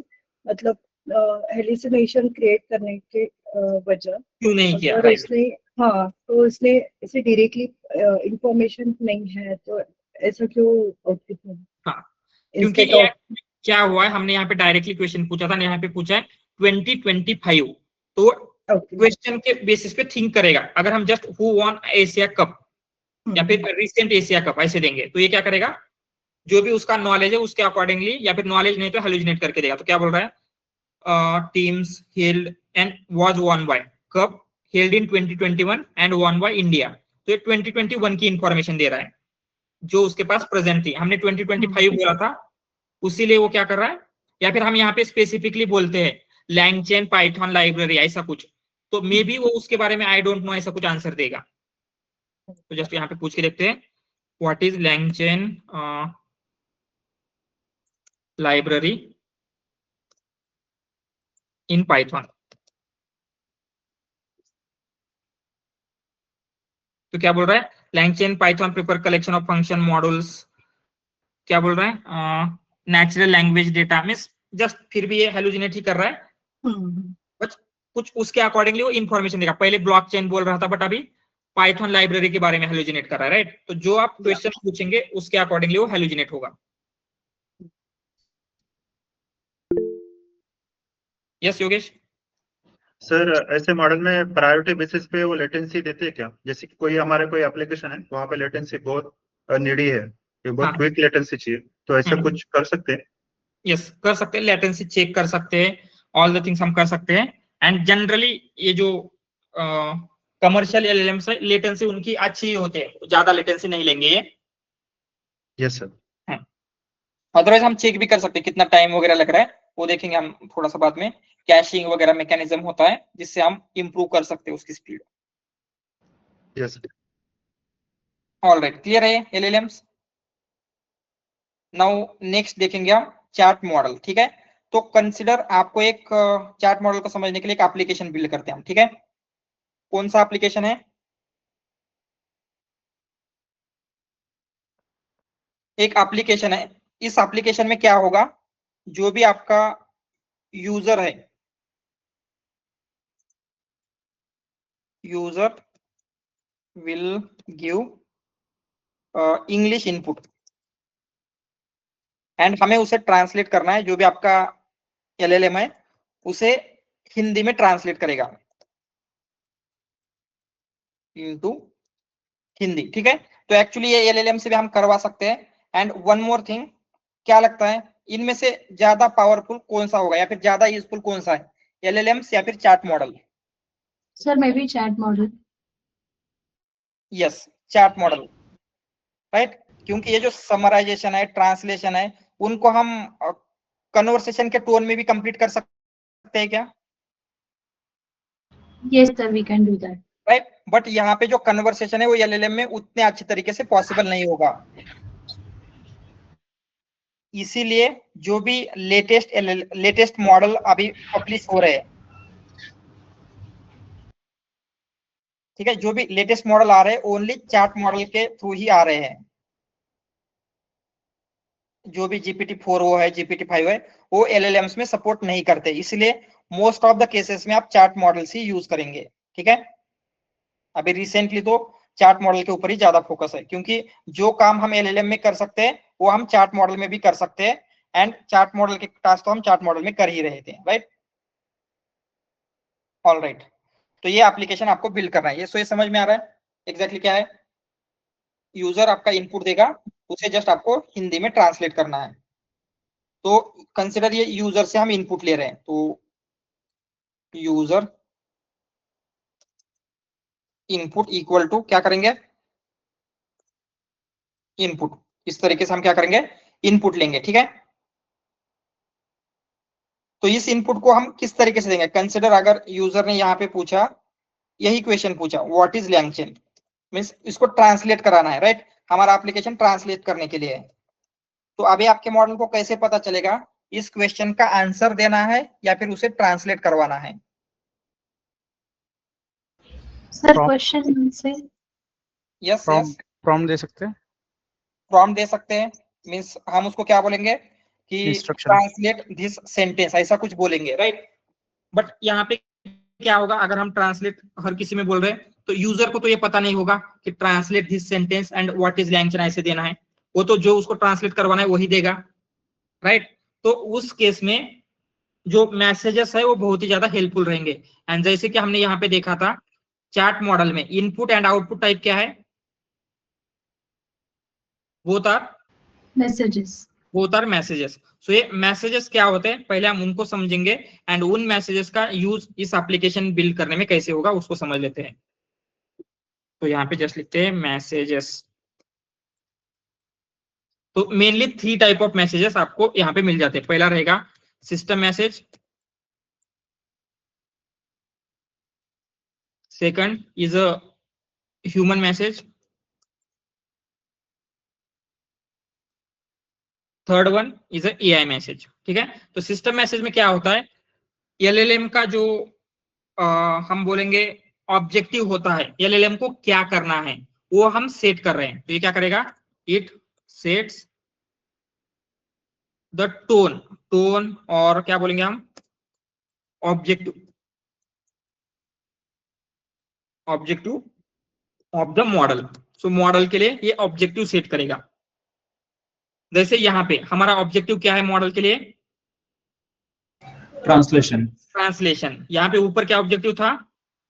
मतलब हेलुसिनेशन क्रिएट करने के वजह क्यों नहीं किया, अगर राइट। उसने, हाँ, तो उसने इसे डायरेक्टली इंफॉर्मेशन नहीं है तो ऐसा क्यों आउटपुट में हाँ, क्योंकि इंस्टेड ये ऑफ। क्या हुआ है, हमने यहाँ पे डायरेक्टली क्वेश्चन पूछा था, यहाँ पे पूछा है 2025, तो ओके। क्वेश्चन के बेसिस पे थिंक करेगा। अगर हम just who won Asia cup या फिर रिसेंट एशिया कप ऐसे देंगे, तो ये क्या करेगा, जो भी उसका नॉलेज है उसके अकॉर्डिंगली, या फिर नॉलेज नहीं तो हेलुसिनेट करके देगा। तो क्या बोल रहा है, teams held and was won by cup held in 2021 and won by India. तो ये 2021 की इंफॉर्मेशन दे रहा है जो उसके पास प्रेजेंट थी। हमने 2025 बोला था, उसीलिए वो क्या कर रहा है। या फिर हम यहाँ पे स्पेसिफिकली बोलते हैं लैंगचेन पाइथन लाइब्रेरी ऐसा कुछ, तो मे बी वो उसके बारे में आई डोंट नो ऐसा कुछ आंसर देगा। तो जस्ट यहाँ पे पूछ के देखते हैं, what is LangChain library in Python. तो क्या बोल रहा है, LangChain Python prefer collection of function modules, क्या बोल रहा है, natural language data means just फिर भी ये हेलुसिनेट ही कर रहा है, बट कुछ उसके अकॉर्डिंगली वो इन्फॉर्मेशन देगा। पहले ब्लॉकचेन बोल रहा था, बट अभी पाइथन लाइब्रेरी के बारे में हेलुसिनेट कर रहा है, राइट। तो जो आप क्वेश्चन पूछेंगे उसके अकॉर्डिंगली वो हेलुसिनेट होगा। यस योगेश। सर ऐसे मॉडल में प्रायोरिटी बेसिस पे वो लेटेंसी देते हैं क्या? जैसे कि कोई हमारे कोई एप्लीकेशन है वहाँ पे लेटेंसी बहुत नीडी है, ये बहुत हाँ। क्विक लेटेंसी चाहिए, तो ऐसा कुछ कर सकते हैं? यस, कर सकते हैं, लेटेंसी चेक कर सकते हैं, ऑल द थिंग्स हम कर सकते हैं। एंड जनरली ये जो कमर्शियल एलएलएम्स है, लेटेंसी उनकी अच्छी ही होती है, ज्यादा लेटेंसी नहीं लेंगे ये। Yes sir. अदरवाइज हम चेक भी कर सकते हैं कितना टाइम वगैरह लग रहा है, वो देखेंगे हम थोड़ा सा बाद में। कैशिंग वगैरह मैकेनिज्म होता है जिससे हम इंप्रूव कर सकते हैं उसकी स्पीड। यस। ऑलराइट, क्लियर है एलएलएम्स। नाउ नेक्स्ट देखेंगे हम चार्ट मॉडल, ठीक है। तो कंसिडर, आपको एक चार्ट मॉडल को समझने के लिए एक एप्लीकेशन बिल्ड करते हैं हम, ठीक है। कौन सा एप्लीकेशन है, एक एप्लीकेशन है। इस एप्लीकेशन में क्या होगा, जो भी आपका यूजर है, user will give English input and हमें उसे ट्रांसलेट करना है। जो भी आपका एलएलएम है उसे हिंदी में ट्रांसलेट करेगा इनटू हिंदी, ठीक है। तो एक्चुअली ये एलएलएम से भी हम करवा सकते हैं। एंड वन मोर थिंग, क्या लगता है इनमें से ज्यादा पावरफुल कौन सा होगा या फिर ज्यादा यूजफुल कौन सा है, एलएलएम्स या फिर chart model? Sir may be chat model. Yes, chart model, right. क्योंकि ये जो समराइजेशन है, ट्रांसलेशन है, उनको हम कन्वर्सेशन के टोन में भी कंप्लीट कर सकते हैं क्या? Yes sir, we can do that. Right, but यहाँ पे जो कन्वर्सेशन है वो एलएलएम में उतने अच्छे तरीके से पॉसिबल नहीं होगा। इसीलिए जो भी लेटेस्ट मॉडल अभी पब्लिश हो रहे हैं, ठीक है, जो भी लेटेस्ट मॉडल आ रहे हैं ओनली चार्ट मॉडल के थ्रू ही आ रहे हैं। जो भी GPT-4 वो है, GPT-5 है, वो एलएलएम्स में सपोर्ट नहीं करते, इसलिए मोस्ट ऑफ द केसेस में आप चार्ट मॉडल्स ही यूज करेंगे, ठीक है। अभी रिसेंटली तो चार्ट मॉडल के ऊपर ही ज्यादा फोकस है, क्योंकि जो काम हम एलएलएम में कर सकते हैं वो हम चार्ट मॉडल में भी कर सकते हैं। एंड चार्ट मॉडल के टास्क तो हम चार्ट मॉडल में कर ही रहे थे, राइट। ऑल राइट, तो ये एप्लीकेशन आपको बिल्ड करना है। ये समझ में आ रहा है एग्जैक्टली क्या है। यूजर आपका इनपुट देगा, उसे जस्ट आपको हिंदी में ट्रांसलेट करना है। तो कंसिडर ये यूजर से हम इनपुट ले रहे हैं, तो यूजर इनपुट इक्वल टू क्या करेंगे, इनपुट। इस तरीके से हम क्या करेंगे, इनपुट लेंगे, ठीक है। तो इस इनपुट को हम किस तरीके से देंगे, कंसिडर अगर यूजर ने यहाँ पे पूछा, यही क्वेश्चन पूछा, व्हाट इज लैंगचेन, मींस इसको ट्रांसलेट कराना है, राइट। हमारा एप्लीकेशन ट्रांसलेट करने के लिए है। तो अभी आपके मॉडल को कैसे पता चलेगा इस क्वेश्चन का आंसर देना है या फिर उसे ट्रांसलेट करवाना है? सर क्वेश्चन से यस यस, प्रॉम्प्ट दे सकते हैं। प्रॉम्प्ट दे सकते हैं। मींस हम उसको क्या बोलेंगे, कि Instruction. ट्रांसलेट दिस सेंटेंस ऐसा कुछ बोलेंगे, राइट। बट यहाँ पे क्या होगा, अगर हम ट्रांसलेट हर किसी में बोल रहे हैं तो यूजर को तो ये पता नहीं होगा कि translate this sentence and what is language ऐसे देना है, वो तो जो उसको ट्रांसलेट करवाना है वही देगा, राइट। तो उस केस में जो मैसेजेस है वो बहुत ही ज्यादा हेल्पफुल रहेंगे। एंड जैसे कि हमने यहाँ पे देखा था चार्ट मॉडल में इनपुट एंड आउटपुट टाइप क्या है, बोथ आर मैसेजेस। सो ये मैसेजेस क्या होते हैं पहले हम उनको समझेंगे एंड उन मैसेजेस का यूज इस एप्लीकेशन बिल्ड करने में कैसे होगा उसको समझ लेते हैं। तो यहाँ पे जस्ट लिखते हैं मैसेजेस। तो मेनली 3 टाइप ऑफ मैसेजेस आपको यहाँ पे मिल जाते हैं। पहला रहेगा system message, second is a human message, third one is a AI message. ठीक है, तो सिस्टम मैसेज में क्या होता है, एलएलएम का जो हम बोलेंगे ऑब्जेक्टिव होता है, एलएलएम को क्या करना है वो हम सेट कर रहे हैं। तो ये क्या करेगा, इट सेट्स द टोन और क्या बोलेंगे हम objective of the model. So model के लिए ये ऑब्जेक्टिव सेट करेगा। जैसे यहाँ पे हमारा ऑब्जेक्टिव क्या है मॉडल के लिए, ट्रांसलेशन। यहाँ पे ऊपर क्या ऑब्जेक्टिव था,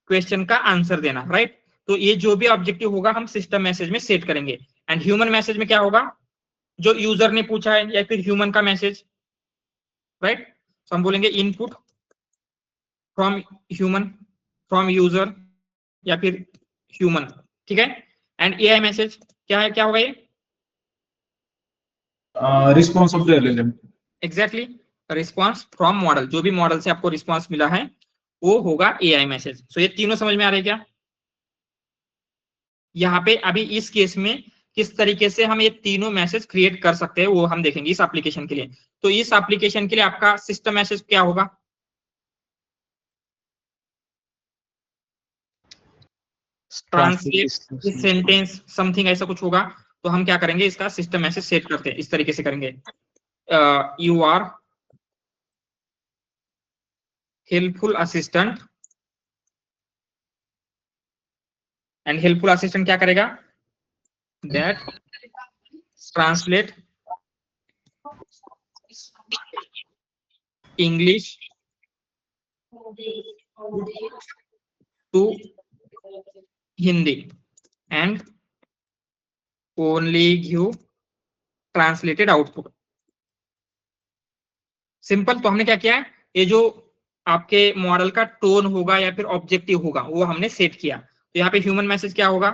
क्वेश्चन का आंसर देना, राइट। तो ये जो भी ऑब्जेक्टिव होगा हम सिस्टम मैसेज में सेट करेंगे। एंड ह्यूमन मैसेज में क्या होगा, जो यूजर ने पूछा है या फिर ह्यूमन का मैसेज, राइट। तो हम बोलेंगे input from human, from user या फिर ह्यूमन। ठीक है, एंड एआई मैसेज क्या है, क्या होगा ये, response of the LLM. Exactly, response from model, जो भी मॉडल से आपको रिस्पॉन्स मिला है वो होगा एआई मैसेज। सो ये तीनों समझ में आ रहे हैं क्या। यहाँ पे अभी इस केस में किस तरीके से हम ये तीनों मैसेज क्रिएट कर सकते हैं वो हम देखेंगे इस एप्लीकेशन के लिए। तो इस एप्लीकेशन के लिए आपका सिस्टम मैसेज क्या होगा, ट्रांसलेट सेंटेंस समथिंग ऐसा कुछ होगा। तो हम क्या करेंगे, इसका सिस्टम मैसेज सेट करते हैं, इस तरीके से करेंगे, you are helpful assistant. And helpful assistant क्या करेगा, that translate English to Hindi and only give translated output. Simple. तो हमने क्या किया है, ये जो आपके मॉडल का टोन होगा या फिर ऑब्जेक्टिव होगा वो हमने सेट किया। तो यहाँ पे ह्यूमन मैसेज क्या होगा,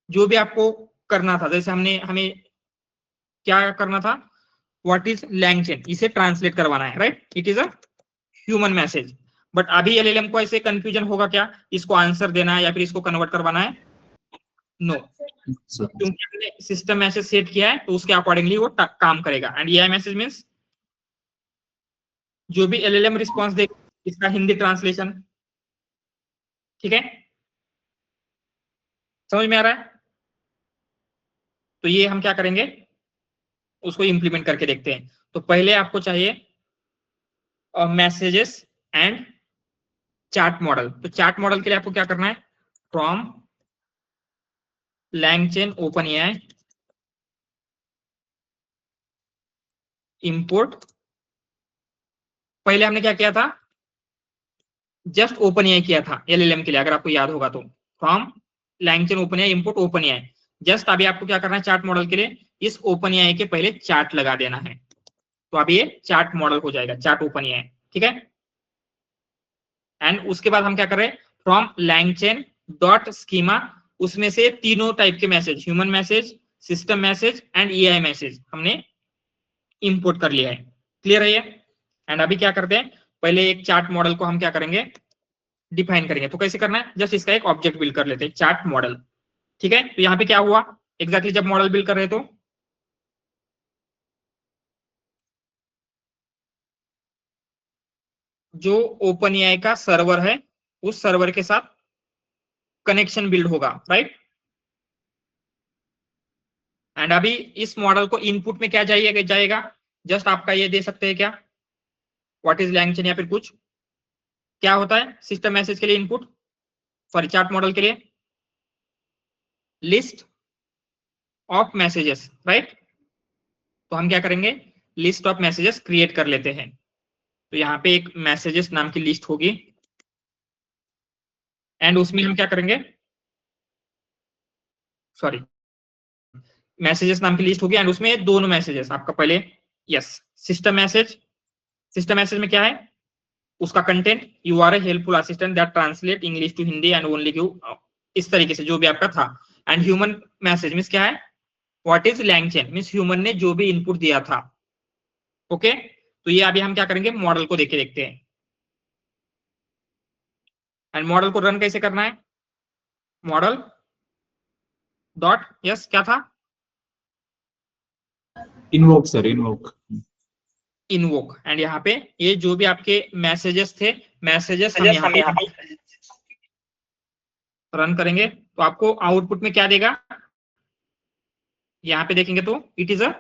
जो भी आपको करना था, जैसे हमें क्या करना था, व्हाट इज लैंग्वेज, इसे ट्रांसलेट करवाना है, right. It is a human message. But अभी एलएलएम को ऐसे कंफ्यूजन होगा क्या, इसको आंसर देना है या फिर इसको कन्वर्ट करवाना है, नो, क्योंकि हमने सिस्टम मैसेज सेट किया है तो उसके अकॉर्डिंगली वो काम करेगा। एंड एआई मैसेज मींस जो भी एलएलएम रिस्पांस देगा इसका हिंदी ट्रांसलेशन। ठीक है, समझ में आ रहा है। तो ये हम क्या करेंगे, उसको इंप्लीमेंट करके देखते हैं। तो पहले आपको चाहिए मैसेजेस एंड चार्ट मॉडल। तो चार्ट मॉडल के लिए आपको क्या करना है, फ्रॉम LangChain OpenAI इंपोर्ट। पहले हमने क्या किया था, जस्ट OpenAI किया था एलएलएम के लिए, अगर आपको याद होगा तो from LangChain OpenAI import OpenAI। Just अभी आपको क्या करना है, चार्ट मॉडल के लिए इस OpenAI के पहले चार्ट लगा देना है। तो अभी ये चार्ट मॉडल हो जाएगा, चार्ट OpenAI। ठीक है, एंड उसके बाद हम क्या कर रहे हैं, फ्रॉम LangChain डॉट स्कीमा, उसमें से तीनों टाइप के message, human message, system message and AI message हमने इंपोर्ट कर लिया है। क्लियर है ये। एंड अभी क्या करते हैं, पहले एक चार्ट मॉडल को हम क्या करेंगे, डिफाइन करेंगे। तो कैसे करना है, जस्ट इसका एक ऑब्जेक्ट बिल्ड कर लेते हैं, चार्ट मॉडल। ठीक है, तो यहाँ पे क्या हुआ एग्जैक्टली, जब मॉडल बिल्ड कर रहे तो जो OpenAI का सर्वर है उस सर्वर के साथ कनेक्शन बिल्ड होगा, राइट। एंड अभी इस मॉडल को इनपुट में क्या जाएगा, जस्ट आपका ये दे सकते हैं क्या, व्हाट इज लैंग चेन या फिर कुछ क्या होता है सिस्टम मैसेज के लिए इनपुट, फॉर चार्ट मॉडल के लिए लिस्ट ऑफ मैसेजेस, राइट। तो हम क्या करेंगे, लिस्ट ऑफ मैसेजेस क्रिएट कर लेते हैं। तो यहाँ पे एक मैसेजेस नाम की लिस्ट होगी एंड उसमें हम क्या करेंगे, सॉरी, मैसेजेस नाम की लिस्ट होगी एंड उसमें दोनों मैसेजेस आपका पहले, yes, system message. System message में क्या है, उसका content, you are a helpful assistant that translate English to Hindi and only give, इस तरीके से जो भी आपका था। एंड ह्यूमन मैसेज मींस क्या है, what is LangChain means human ने जो भी इनपुट दिया था। ओके, तो ये अभी हम क्या करेंगे, मॉडल को देखे देखते हैं। एंड मॉडल को रन कैसे करना है, मॉडल डॉट, यस क्या था, invoke sir, invoke. Invoke. And यहाँ पे ये जो भी आपके मैसेजेस थे, मैसेजेस हम यहाँ पे रन करेंगे तो आपको आउटपुट में क्या देगा, यहाँ पे देखेंगे तो it is a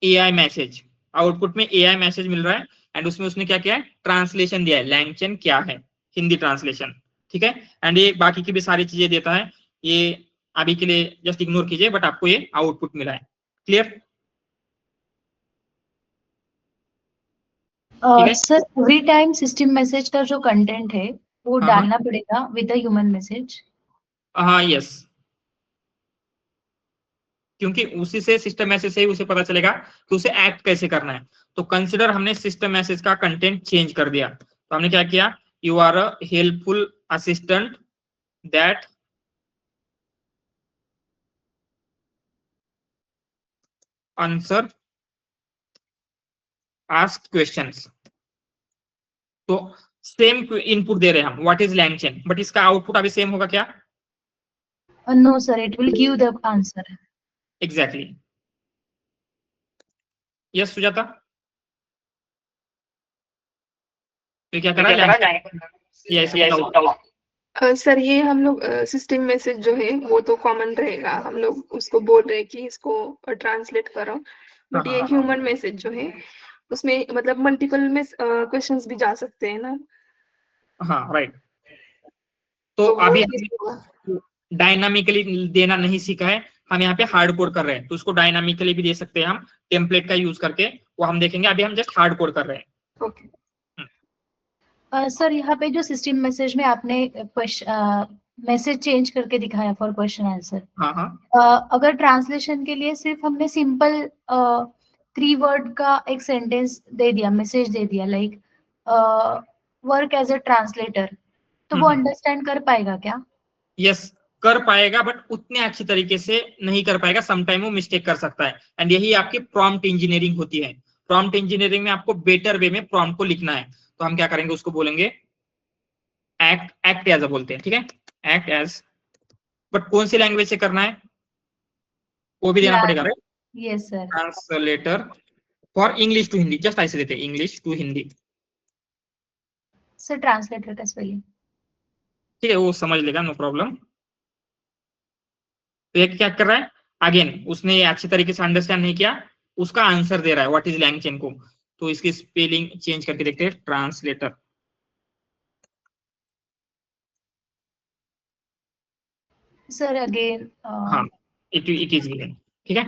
AI message, output में एआई मैसेज मिल रहा है एंड उसमें उसने क्या किया है, ट्रांसलेशन दिया है, लैंग चेन क्या है, हिंदी ट्रांसलेशन, ठीक है। एंड ये बाकी की भी सारी चीजें देता है, ये अभी के लिए जस्ट इग्नोर कीजिए, बट आपको ये आउटपुट मिला है। Clear? Sir every time system message का जो कंटेंट है वो हाँ, डालना पड़ेगा विद द ह्यूमन मैसेज। हाँ यस, क्योंकि उसी से सिस्टम मैसेज से ही उसे पता चलेगा कि उसे एक्ट कैसे करना है। तो कंसिडर हमने सिस्टम मैसेज का कंटेंट चेंज कर दिया, तो हमने क्या किया, you are a helpful assistant that answer asked questions. तो सेम इनपुट दे रहे हैं हम, what is LangChain, but इसका आउटपुट अभी सेम होगा क्या, no sir, it will give the answer. Exactly. Yes Sujata, तो क्या करा है, यस सर ये हम लोग सिस्टम मैसेज जो है वो तो कॉमन रहेगा, हम लोग उसको बोल रहे हैं कि इसको ट्रांसलेट करो, बट ये ह्यूमन मैसेज जो है उसमें मतलब मल्टीपल में क्वेश्चंस भी जा सकते हैं ना। हाँ राइट। तो अभी डायनामिकली देना नहीं सीखा है, हम यहाँ पे हार्ड कोड कर रहे हैं, तो उसको डायनामिकली भी दे सकते हैं हम टेम्पलेट का यूज करके, वो हम देखेंगे, अभी हम जस्ट हार्ड कोड कर रहे हैं। ओके सर यहाँ पे जो सिस्टम मैसेज में आपने मैसेज चेंज करके दिखाया फॉर क्वेश्चन आंसर, हाँ हाँ, अगर ट्रांसलेशन के लिए सिर्फ हमने सिंपल 3 वर्ड का एक सेंटेंस दे दिया, मैसेज दे दिया, like work as a translator, तो वो अंडरस्टैंड कर पाएगा क्या? यस कर पाएगा, बट उतने अच्छी तरीके से नहीं कर पाएगा, समटाइम वो मिस्टेक कर सकता है। एंड यही आपकी प्रॉम्प्ट इंजीनियरिंग होती है। प्रॉम्प्ट इंजीनियरिंग में आपको बेटर वे में प्रॉम्प्ट को लिखना है, तो हम क्या करेंगे, उसको बोलेंगे एक्ट एज बोलते हैं, ठीक है, एक्ट एज, बट कौन सी लैंग्वेज से करना है वो भी देना पड़ेगा, right. Yes sir. Translator for English to Hindi, just ऐसे देते हैं, English to Hindi. Sir translator का स्पेलिंग ठीक है, वो समझ लेगा, नो प्रॉब्लम। तो ये क्या कर रहा है, अगेन उसने ये अच्छी तरीके से अंडरस्टैंड नहीं किया, उसका आंसर दे रहा है व्हाट इज लैंग चेन को। तो इसकी स्पेलिंग चेंज करके देखते हैं, ट्रांसलेटर। सर अगेन हाँ इट इज गिवन, ठीक है,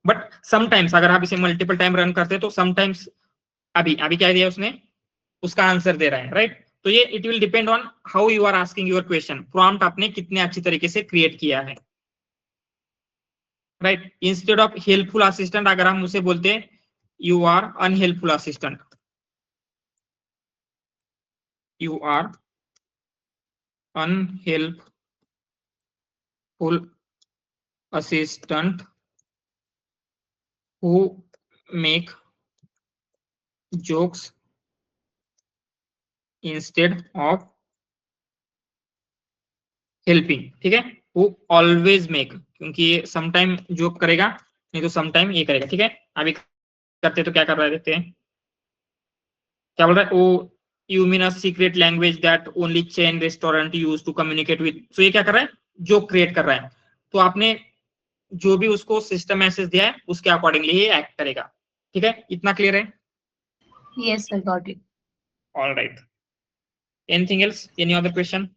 बट समटाइम्स अगर आप इसे मल्टीपल टाइम रन करते हैं तो समटाइम्स, अभी अभी क्या दिया उसने, उसका आंसर दे रहा है, राइट। तो ये it will depend on how you are asking your question, prompt आपने कितने अच्छी तरीके से क्रिएट किया है, right. Instead of helpful assistant अगर हम उसे बोलते हैं you are unhelpful assistant, you are unhelpful assistant who make jokes instead of helping, ठीक है, who always make, क्योंकि ये समटाइम जोक करेगा, नहीं तो समटाइम ये करेगा, ठीक है। अभी करते तो क्या कर रहा है, देखते हैं क्या बोल रहा है, oh you mean a secret language that only chain restaurant use to communicate with, so ये क्या कर रहा है, जोक क्रिएट कर रहा है। तो आपने जो भी उसको सिस्टम मैसेज दिया है उसके अकॉर्डिंगली ही एक्ट करेगा, ठीक है, इतना क्लियर है? Yes, sir, got it. All right, anything else, any other question?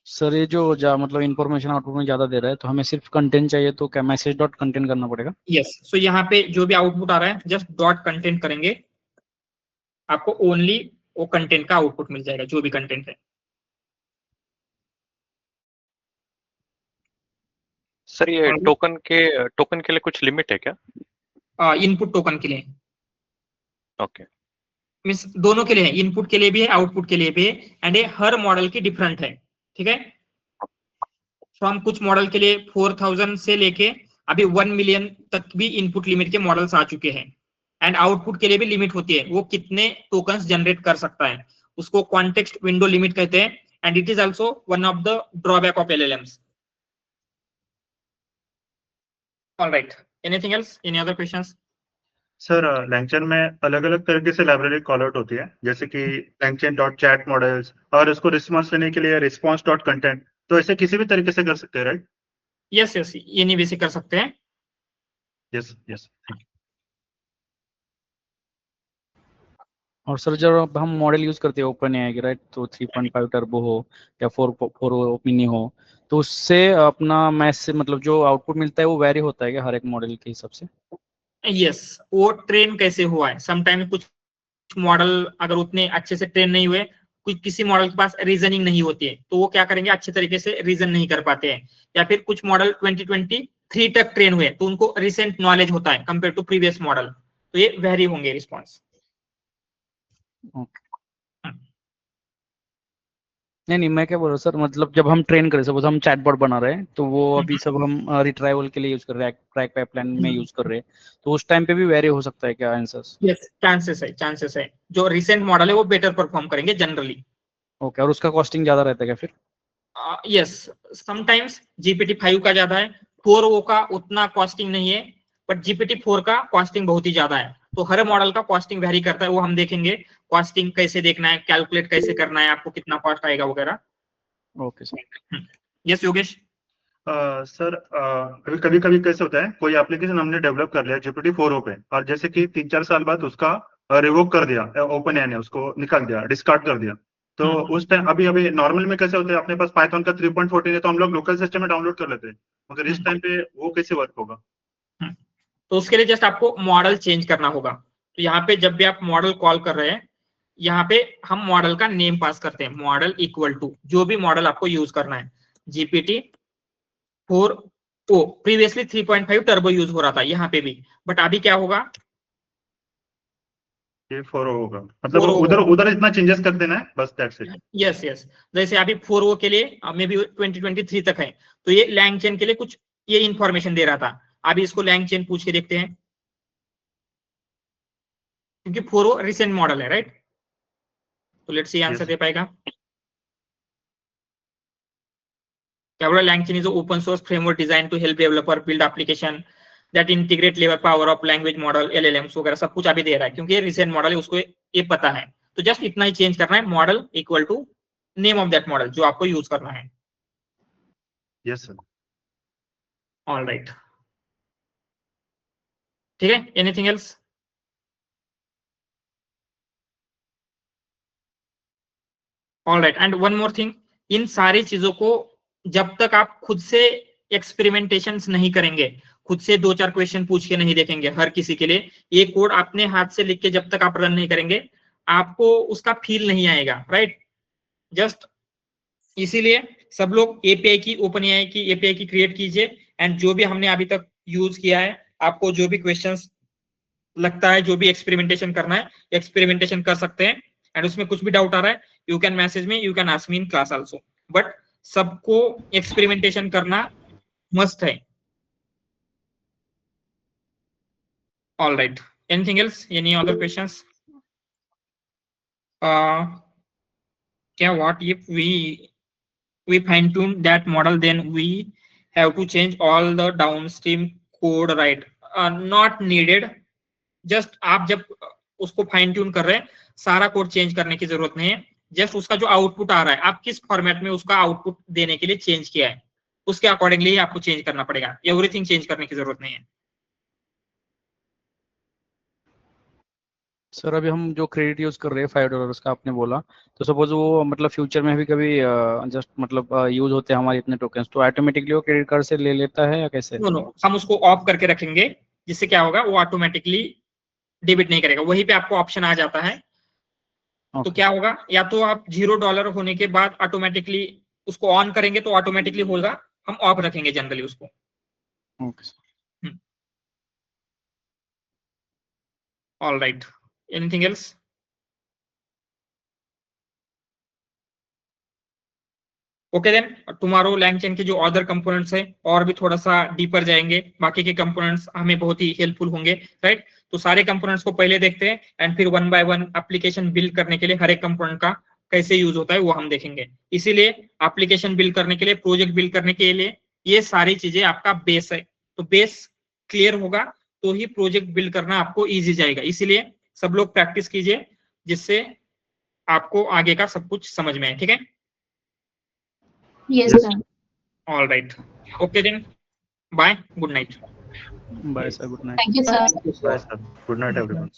Sir ये जो मतलब इंफॉर्मेशन आउटपुट में ज्यादा दे रहा है, तो हमें सिर्फ कंटेंट चाहिए, तो क्या मैसेज डॉट कंटेंट करना पड़ेगा? यस, सो यहाँ पे जो भी आउटपुट आ रहा है जस्ट डॉट कंटेंट करेंगे, आपको ओनली वो कंटेंट का आउटपुट मिल जाएगा, जो भी कंटेंट है। सर ये टोकन के लिए कुछ लिमिट है क्या? इनपुट टोकन के लिए, ओके, मीन्स दोनों के लिए है, इनपुट के लिए भी है, आउटपुट के लिए भी है, एंड ये हर मॉडल की डिफरेंट है, ठीक है। फ्रॉम कुछ मॉडल के लिए 4000 से लेके अभी 1 मिलियन तक भी इनपुट लिमिट के मॉडल्स आ चुके हैं, एंड आउटपुट के लिए भी लिमिट होती है, वो कितने टोकन्स जनरेट कर सकता है, उसको कॉन्टेक्स्ट विंडो लिमिट कहते हैं, and it is also one of the drawback of LLMs। All right, anything else, any other questions? Sir LangChain में अलग अलग तरीके से लाइब्रेरी कॉल आउट होती है, जैसे कि LangChain.chat मॉडल्स, और इसको रिस्पॉन्स लेने के लिए response.content, तो ऐसे किसी भी तरीके से कर सकते हैं, राइट? यस यस, ये नहीं भी कर सकते हैं। Yes yes. और सर जब हम मॉडल यूज करते हैं ओपन एआई के, राइट, तो 3.5 टर्बो हो या 4 ओपिनी हो, तो उससे अपना मैसेज मतलब जो आउटपुट मिलता है वो वेरी होता है क्या हर एक मॉडल के हिसाब से? यस, वो ट्रेन कैसे हुआ है, समटाइम कुछ मॉडल अगर उतने अच्छे से ट्रेन नहीं हुए, कुछ किसी मॉडल के पास रीजनिंग नहीं होती है, तो वो क्या करेंगे, अच्छे तरीके से रीजन नहीं कर पाते हैं, या फिर कुछ मॉडल 2023 तक ट्रेन हुए, तो उनको रिसेंट नॉलेज होता है कंपेयर टू प्रीवियस मॉडल, तो ये वेरी होंगे रिस्पॉन्स। नहीं, मैं क्या बोल रहा हूँ सर, मतलब जब हम ट्रेन करें, सपोज हम चैटबॉट बना रहे हैं, तो वो अभी सब हम रिट्राइवल के लिए यूज कर रहे हैं, ट्रैक पाइपलाइन में यूज कर रहे हैं, तो उस टाइम पे भी वेरी हो सकता है क्या आंसर्स? यस, चांसेस है, जो रिसेंट मॉडल है वो बेटर परफॉर्म करेंगे जनरली। ओके, और उसका कॉस्टिंग ज्यादा रहता है क्या फिर? यस, समटाइम्स GPT-5 का ज्यादा है, 4o का उतना कॉस्टिंग नहीं है, बट GPT-4 का कॉस्टिंग बहुत ही ज्यादा है, तो हर मॉडल का कॉस्टिंग वेरी करता है, वो हम देखेंगे, कॉस्टिंग कैसे देखना है, कैलकुलेट कैसे करना है, आपको कितना कॉस्ट आएगा वगैरह। Okay sir. Yes Yogesh? Sir कभी कभी कैसे होता है, कोई एप्लीकेशन हमने डेवलप कर लिया GPT-4o पे, और जैसे कि 3-4 साल बाद उसका रिवोक कर दिया, ओपन एआई ने उसको निकाल दिया, डिस्कार्ड कर दिया, तो उस टाइम अभी नॉर्मल में कैसे होता है, अपने पास पाइथन का 3.14 है, तो हम लोग लोकल सिस्टम में डाउनलोड कर लेते हैं, मगर इस टाइम पे वो कैसे वर्क होगा? तो उसके लिए जस्ट आपको मॉडल चेंज करना होगा, तो यहाँ पे जब भी आप मॉडल कॉल कर रहे हैं, यहाँ पे हम मॉडल का नेम पास करते हैं, मॉडल इक्वल टू जो भी मॉडल आपको यूज करना है, GPT-4o, प्रीवियसली 3.5 टर्बो यूज हो रहा था यहाँ पे भी, बट अभी क्या होगा, ये 4o होगा, मतलब उधर इतना चेंजेस कर देना है, बस दैट्स इट। यस यस, जैसे अभी 4o के लिए मे बी 2023 तक है, तो ये LangChain के लिए कुछ ये इंफॉर्मेशन दे रहा था, अभी इसको LangChain पूछ के देखते हैं, क्योंकि 4o रिसेंट मॉडल है, राइट, तो लेट्स सी आंसर दे पाएगा क्या बोला। LangChain is an open source framework designed to help developer build application that integrate level power of language model, LLMs वगैरह सब कुछ अभी दे रहा है, क्योंकि ये रिसेंट मॉडल है, उसको ये पता है, तो जस्ट इतना ही चेंज करना है, model equal to name of that model जो आपको यूज करना है। Yes sir. ऑल राइट, ठीक है, anything else? All right, and one more thing, इन सारी चीजों को जब तक आप खुद से एक्सपेरिमेंटेशन नहीं करेंगे, खुद से 2-4 क्वेश्चन पूछ के नहीं देखेंगे हर किसी के लिए, ये कोड अपने हाथ से लिख के जब तक आप रन नहीं करेंगे, आपको उसका फील नहीं आएगा, राइट। जस्ट इसीलिए सब लोग एपीआई की, ओपन एआई की एपीआई की क्रिएट कीजिए, एंड जो भी हमने अभी तक यूज किया है, आपको जो भी क्वेश्चंस लगता है, जो भी एक्सपेरिमेंटेशन करना है, एक्सपेरिमेंटेशन कर सकते हैं, एंड उसमें कुछ भी डाउट आ रहा है, you can message me, you can ask me in class also, but सबको एक्सपेरिमेंटेशन करना मस्ट है। All right, anything else, any other questions? क्या what if we fine tune that model, then we have to change all the downstream code, right? Not needed, just आप जब उसको fine tune कर रहे हैं, सारा कोड चेंज करने की जरूरत नहीं है, जस्ट उसका जो आउटपुट आ रहा है, आप किस फॉर्मेट में उसका आउटपुट देने के लिए चेंज किया है, उसके अकॉर्डिंगली ही आपको चेंज करना पड़ेगा, एवरीथिंग चेंज करने की जरूरत नहीं है। सर अभी हम जो क्रेडिट यूज कर रहे हैं $5 का आपने बोला, तो सपोज वो मतलब फ्यूचर में भी कभी जस्ट मतलब यूज होते हैं हमारे इतने टोकन्स, तो ऑटोमेटिकली वो क्रेडिट कार्ड से ले लेता है या कैसे? नो नो, हम उसको ऑफ करके रखेंगे, जिससे क्या होगा वो ऑटोमेटिकली डेबिट नहीं करेगा। वहीं पे आपको ऑप्शन आ जाता है। तो क्या होगा, या तो आप $0 होने के बाद ऑटोमेटिकली उसको ऑन करेंगे तो ऑटोमेटिकली होगा, हम ऑफ रखेंगे जनरली उसको। Okay. All right, anything else? Okay then, tomorrow LangChain के जो अदर कंपोनेंट्स है और भी थोड़ा सा डीपर जाएंगे, बाकी के कंपोनेंट्स हमें बहुत ही हेल्पफुल होंगे, राइट? तो सारे कंपोनेंट्स को पहले देखते हैं एंड फिर one by one application build करने के लिए हर एक कंपोनेंट का कैसे यूज होता है वो हम देखेंगे। इसीलिए एप्लीकेशन बिल्ड करने के लिए, प्रोजेक्ट बिल्ड करने के लिए ये सारी चीजें आपका बेस है। तो बेस क्लियर होगा तो ही प्रोजेक्ट बिल्ड करना आपको ईजी जाएगा। इसीलिए सब लोग प्रैक्टिस कीजिए, जिससे आपको आगे का सब कुछ समझ में आए, ठीक है? Yes, sir. All right. Okay then. Bye. Good night. Bye sir, good night. Thank you, sir. Bye, sir. Good night, everyone.